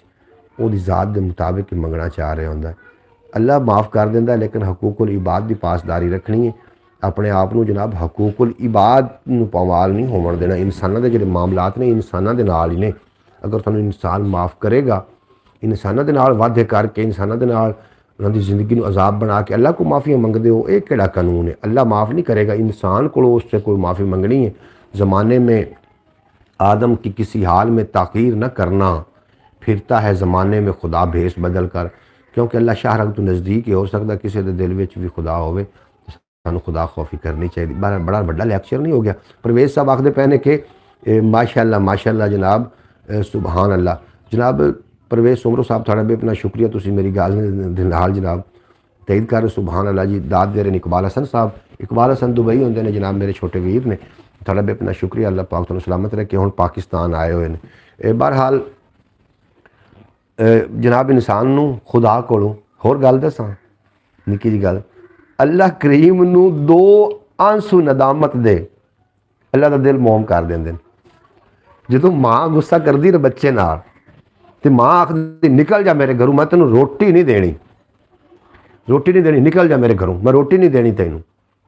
वो ज़ात के मुताबिक ही मंगना चाह रहा होंगे। अल्लाह माफ़ कर देंदा, लेकिन हकूकुल इबाद की पासदारी रखनी है। अपने आप को जनाब हकूकुल इबाद पामाल नहीं होवन देना। इंसानों के जोड़े मामलात ने इंसानों के नाल ही ने। अगर तुहानू इंसान माफ़ करेगा, इंसानों के नाल वादे करके इंसानों के नाल उन्होंने ज़िंदगी को अजाब बना के अल्लाह को माफ़ियाँ मंगते हो, ये केड़ा कानून है? अल्लाह माफ़ नहीं करेगा। इंसान को उससे कोई माफ़ी मंगनी है। ज़माने में आदम की किसी हाल में ताक़ीर न करना, फिरता है ज़माने में खुदा भेस बदल कर। क्योंकि अल्लाह शाहरग तो नज़दीक ही हो सकता, किसी के दिल में भी खुदा होवे, सानू खुदा खौफी करनी चाहिए। बड़ा बड़ा लैक्चर नहीं हो गया। परवेज़ साहब आखते पे ने कि माशाअल्लाह जनाब, सुबहान अल्लाह जनाब। परवेज़ सुमरो साहब थोड़ा भी अपना शुक्रिया, तुम मेरी गल नाल जनाब तईद कर, सुबहान अल्लाह जी। दाद दे रहे इकबाल हसन साहब, इकबाल हसन दुबई होंगे ने जनाब, मेरे छोटे वीर ने, थोड़ा भी अपना शुक्रिया। अल्लाह पाक तुहानू सलामत रखे, हुण पाकिस्तान आए हुए हैं। बहरहाल जनाब इंसान नू खुदा कोलों होर गल दसां, निक्की जी गल, अल्लाह करीम नू 2 आंसू नदामत दे अल्लाह का दिल मोम कर देंदे। जो माँ गुस्सा करती ना बच्चे नाल, ते माँ आखदी निकल जा मेरे घरों, मैं तेनों रोटी नहीं देनी, रोटी नहीं देनी, निकल जा मेरे घरों, मैं रोटी नहीं देनी तेनों,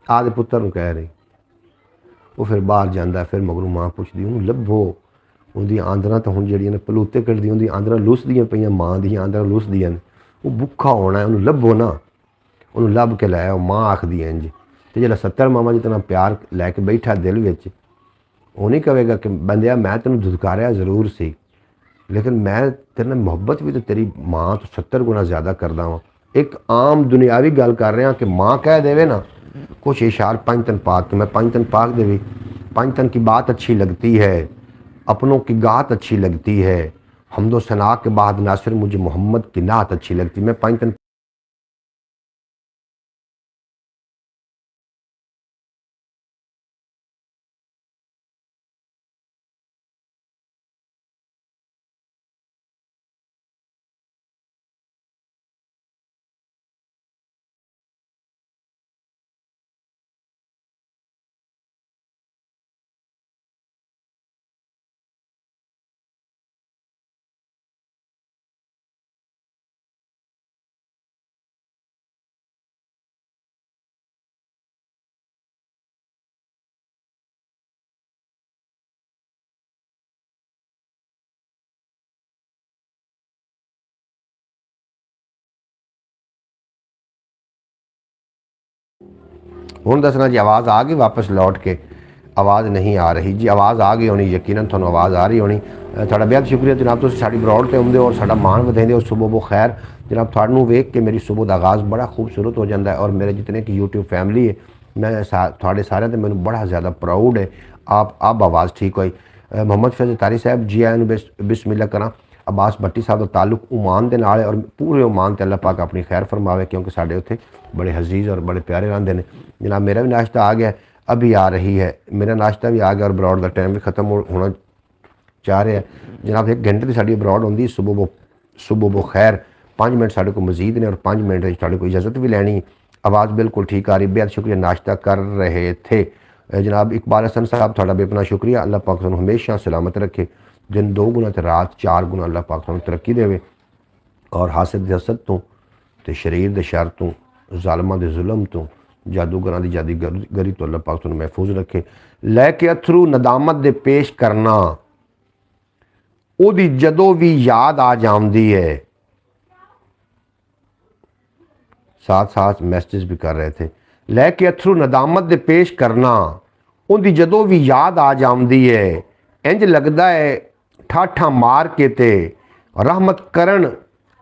आदे पुत्तर नूं कह रही। वो फिर बाहर जाता, फिर मगरों माँ पुछदी उन्होंने लभो, उनकी आंदरां तो हुण जिहड़ियां ने पलूते कटदी, उनकी आंदरां लुसदियां पईयां, माँ दी आंदरां लुसदियां ने। वो भुखा होना है, उन्होंने लभो ना, उन्होंने लभ के लाया। माँ आखदी है इंज, तो जो 70 मामा जितना प्यार लैके बैठा दिल में, वो नहीं कहेगा कि बंदिया मैं तेन धुदकारिया जरूर सी, लेकिन मैं तेरे नाल मुहब्बत भी तो तेरी माँ तो 70 गुना ज़्यादा करदा वां। एक आम दुनियावी गल कर रहा कि माँ कह देवे ना कुछ इशार 5 तन पाक के, मैं 5 तन पाक दे भी 5 तन की बात अच्छी लगती है, अपनों की गात अच्छी लगती है, हमदो सना के बाद नासिर मुझे मोहम्मद की नात अच्छी लगती। मैं 5 तन हुण दसना जी आवाज़ आ गई वापस लौट के? आवाज़ नहीं आ रही जी, आवाज़ आ गई होनी, यकीनन तुहानू आवाज़ आ रही होनी। थोड़ा बेहद शुक्रिया जनाब, तुसीं साडी ब्रॉड ते आउंदे और साडा मान वधाइंदे हो। सुबह बो खैर जनाब, तुहानू वेख के मेरी सुबह का आगाज़ बड़ा खूबसूरत हो जाता है। और मेरे जितने की यूट्यूब फैमिली है मैं थोड़े सारे तो मैंने बड़ा ज़्यादा प्राउड है। आप अब आवाज़ ठीक हुई। मोहम्मद फैज़ तारी साहब जी आए बिस्मिल्लाह करा। अब्बास भट्टी साहब का ताल्लुक ओमान के नाल है और पूरे ओमान ते अल्लाह पाक अपनी खैर फरमावे, क्योंकि साढ़े उत्थे बड़े हजीज़ और बड़े प्यारे रहंदे ने। जनाब मेरा भी नाश्ता आ गया, अभी आ रही है, मेरा नाश्ता भी आ गया और ब्रॉड का टाइम भी खत्म होना चाह रहा है। जनाब 1 घंटे की साड़ी ब्रॉड होंगी सुबह बो खैर। 5 मिनट साढ़े को मजीद ने और 5 मिनट साढ़े को इजाज़त भी लैनी। आवाज़ बिल्कुल ठीक आ रही, बेहद शुक्रिया। नाश्ता कर रहे थे जनाब इकबाल हसन साहब, थोड़ा बेपना शुक्रिया। अल्लाह पाक तुहानू हमेशा सलामत रखे, दिन 2 गुना तो रात 4 गुना अल्लाह पाक तुहानू तरक्की देवे और हासिद दे हसद तो ते शरीर दे शर तो जालमां दे जुल्म तो जादूगरां दी जादूगरी तो अल्लाह पाक तुहानू महफूज रखे। लैके अथरू नदामत दे पेश करना ओदी जदों भी याद आ जाती है। साथ साथ मैसेज भी कर रहे थे। लैके अथरू नदामत दे पेश करना उनकी जदों भी याद आ जाती है। इंज लगता है ठाठा मार के ते रहमत करन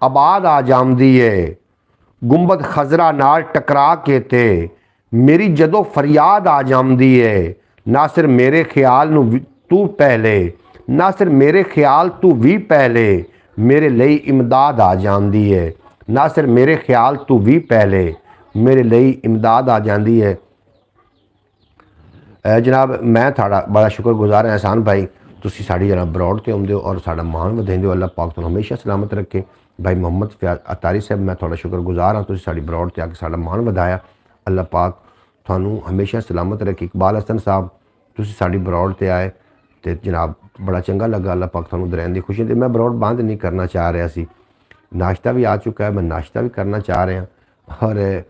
आबाद आ जाती है। गुंबद खजरा नाल टकरा के ते मेरी जदों फरियाद आ जाती है। ना सिर मेरे ख्याल नू तू पहले, ना सिर मेरे ख्याल तू भी पहले मेरे लिए इमदाद आ जाती है। ना सिर मेरे ख्याल तू भी पहले मेरे लिए इमदाद आ जाती है। जनाब मैं थोड़ा बड़ा शुक्रगुजार है एहसान भाई, तुसी साड़ी जनाब ब्रॉड ते आउंदे हो और साड़ा मान वधाइंदे हो। अल्लाह पाक तुहानू हमेशा सलामत रखे। भाई मोहम्मद फयाज अतारी साहब मैं थोड़ा शुक्रगुजार हाँ, तुसी साड़ी ब्रॉड ते आके साड़ा मान वधाया। अल्लाह पाक तुहानू हमेशा सलामत रखे। इकबाल हसन साहब तुसी साड़ी ब्रॉड ते आए तो जनाब बड़ा चंगा लगा। अल्लाह पाक तुहानू दरैन दी खुशी दे। मैं ब्रॉड बंद नहीं करना चाह रहा सी, नाश्ता भी आ चुका है, मैं नाश्ता भी करना चाह रहा और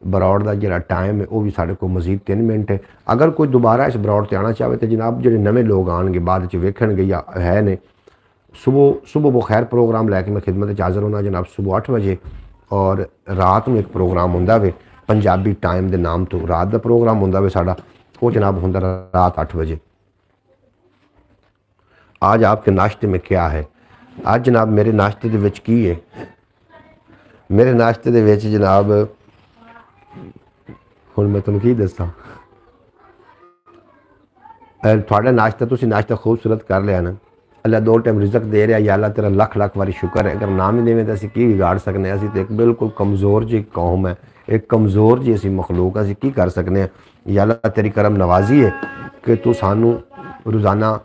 ब्रॉड का जो टाइम है वह भी साढ़े को मजीद 3 मिनट है। अगर कोई दोबारा इस ब्रॉड से आना चाहे तो जनाब जो नवे लोग आएंगे बाद वेखणगे या है ने सुबह बखैर प्रोग्राम लैके मैं खिदमत हाज़र होना जनाब सुबह 8 बजे और रात में एक प्रोग्राम होंदा वे पंजाबी टाइम के नाम तो रात का प्रोग्राम होंदा वे साड़ा वो जनाब होंदा रात 8 बजे। आज आपके नाश्ते में क्या है? आज जनाब मेरे नाश्ते दे विच की है? मेरे नाश्ते दे विच जनाब हुण मैं तुहानू की दस्सां। थोड़ा नाश्ता तुसी नाश्ता खूबसूरत कर लिया ना, अल्लाह 2 टाइम रिजक दे रहा। या अल्लाह तेरा लख लख वारी शुक्र है। अगर ना भी देवें तो असीं की बिगाड़ सकने? असीं तो एक बिल्कुल कमज़ोर जी कौम है, एक कमज़ोर जी असीं मखलूक, असीं की कर सकने? या अल्लाह तेरी करम नवाजी है कि तू सानू रोज़ाना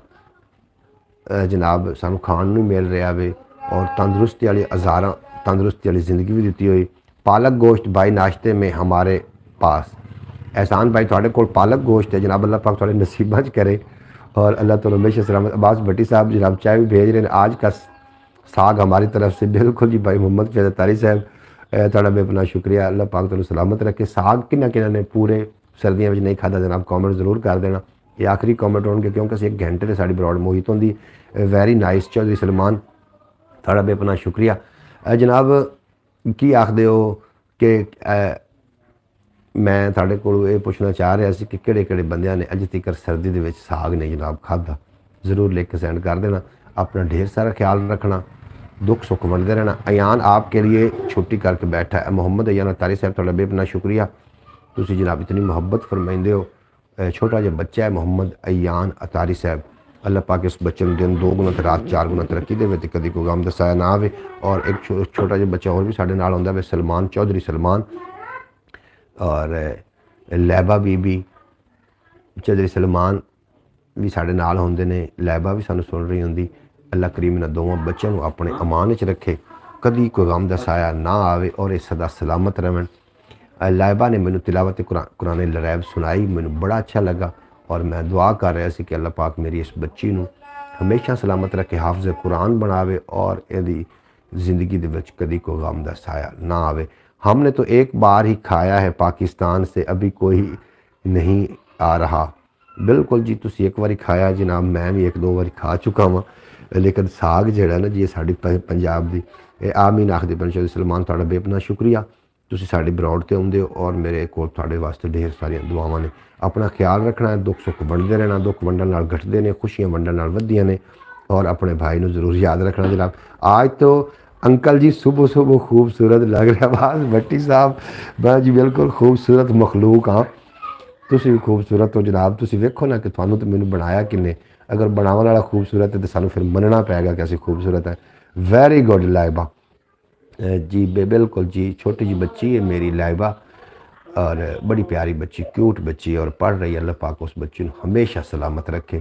जनाब सानू खाण नूं मिल रहा वे और तंदुरुस्ती वाली हज़ारां तंदुरुस्ती वाली ज़िंदगी भी दी हुई। पालक गोश्त भाई नाश्ते में हमारे पास। एहसान भाई थोड़े को पालक गोश्त है जनाब, अल्लाह पाक थोड़े नसीबा च करे और अल्लाह तो हमेशा सलामत। अब्बास भट्टी साहब जनाब चाय भी भेज रहे हैं। आज का साग हमारी तरफ से बिल्कुल जी भाई मोहम्मद फैज़ तारी साहब थोड़ा बेपना शुक्रिया। अल्लाह पाक तो सलामत रखे। साग किन्ना ने पूरे सर्दियों में नहीं खाता जनाब कॉमेंट जरूर कर देना। ये आखिरी कॉमेंट होंगे क्योंकि असीं 1 घंटे से साड़ी ब्रॉड मोहित होंगी। वैरी नाइस चौधरी सलमान थोड़ा बेपना शुक्रिया। जनाब की आखदे हो कि मैं थोड़े को ये पूछना चाह रहा सी कि किहड़े बंदियां ने अज तक सर्दी दे विच साग ने जनाब खाधा? ज़रूर लिख के सेंड कर देना। अपना ढेर सारा ख्याल रखना, दुख सुख वंडते रहना। अयान आपके लिए छुट्टी करके बैठा है। मोहम्मद अयान तारी साहब थोड़ा बेपना शुक्रिया, तुसी जनाब इतनी मोहब्बत फरमाइंदे हो। छोटा जिहा बच्चा है मोहम्मद अयान अतारी साहब, अल्लाह पाक इस बच्चे में दिन 2 गुना तो रात 4 गुना तरक्की दे तो कभी कोई गम दसाया ना आवे। और एक छोटा जिहा बच्चा और भी साढ़े नाल आउंदा वे सलमान चौधरी सलमान और लैबा बीबी चौधरी सलमान भी साढ़े नाल होंदे ने। लैबा भी सानू सुन रही होंदी। अल्लाह करीम इन्हां दोवां बच्चों नूं अपने अमान विच रखे, कभी कोई गम दसाया ना आवे और ये सदा सलामत रहन। लाइबा ने मैनू तिलावत कुरान लरैब सुनाई, मैनू बड़ा अच्छा लगा और मैं दुआ कर रहा सी कि अल्लाह पाक मेरी इस बच्ची नूं हमेशा सलामत रखे, हाफिज़ कुरान बनावे और यदि ज़िंदगी दे विच कदी कोई गम दा साया ना आवे। हमने तो एक बार ही खाया है पाकिस्तान से, अभी कोई नहीं आ रहा। बिल्कुल जी, तुसी एक बारी खाया जनाब, मैं भी 1-2 बारी खा चुका वा। लेकिन साग जिहड़ा ना जी साड़ी पंजाब दी आमीन आखदे पन चौधरी सलमान थोड़ा बेपना शुक्रिया। तुसी साड़ी ब्रॉड ते आउंदे हो और मेरे कोल तुहाडे वास्ते ढेर सारियां दुआवां ने। अपना ख्याल रखना है, दुख सुख वंडदे रहना, दुख वंडन नाल घटदे ने, खुशियां वंडन नाल वधदियां ने और अपने भाई नूं जरूर याद रखना जनाब। आज तो अंकल जी सुबह सुबह खूबसूरत लग रहा। आवाज़ भट्टी साहब मैं जी बिल्कुल खूबसूरत मखलूक हाँ ਤੁਸੀਂ ਵੀ ਖੂਬਸੂਰਤ ਹੋ ਜਨਾਬ। ਤੁਸੀਂ ਵੇਖੋ ਨਾ ਕਿ ਤੁਹਾਨੂੰ ਤੇ ਮੈਨੂੰ ਬਣਾਇਆ ਕਿੰਨੇ। ਅਗਰ ਬਣਾਉਣ ਵਾਲਾ ਖੂਬਸੂਰਤ ਹੈ ਤਾਂ ਸਾਨੂੰ ਫਿਰ ਮੰਨਣਾ ਪਏਗਾ ਕਿ ਅਸੀਂ ਖੂਬਸੂਰਤ ਹੈ। ਵੈਰੀ ਗੁੱਡ ਲਾइबा जी बिल्कुल जी। छोटी जी बच्ची है मेरी लाइबा और बड़ी प्यारी बच्ची, क्यूट बच्ची और पढ़ रही है। अल्लाह पाक उस बच्ची को हमेशा सलामत रखे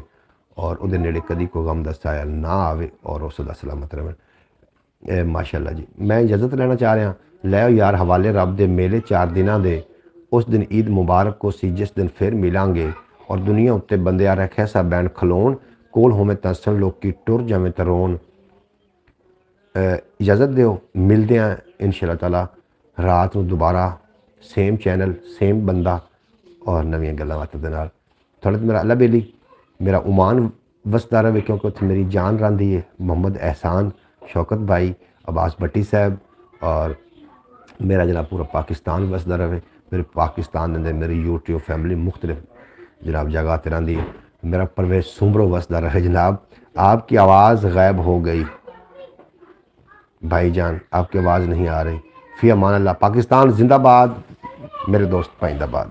और उहदे नेड़े कदी कोई गम दा साया ना आवे और उस दा सलामत रहे। माशाअल्लाह जी। मैं इजाज़त लेना चाह रहा। लै यार हवाले रब दे मेले 4 दिनों दे। उस दिन ईद मुबारक को सी जिस दिन फिर मिलांगे और दुनिया उत्ते बंदे आ रखे सा बैन खलोन कोल होवे तसन लोग टुर जावें तरोन। इजाज़त दो, मिलते हैं इंशाअल्लाह ताला रात में दोबारा सेम चैनल सेम बंदा और नवीं गल्लां बातां दे नाल। थोड़ा मेरा अल्लाह बेली मेरा उमान वसदा रहे क्योंकि उत्थे मेरी जान रही है। मोहम्मद एहसान, शौकत भाई, अब्बास भट्टी साहब और मेरा जनाब पूरा पाकिस्तान वसदा रहे। मेरे पाकिस्तान अंदर मेरी यूट्यूब फैमिली मुख्तलिफ जनाब जगह ते रही। मेरा परवेज सुमरो वसदा रहे जनाब। आपकी आवाज़ गायब हो गई भाईजान, आपकी आवाज़ नहीं आ रही। फ़ी अमान अल्लाह। पाकिस्तान जिंदाबाद, मेरे दोस्त पाइंदाबाद।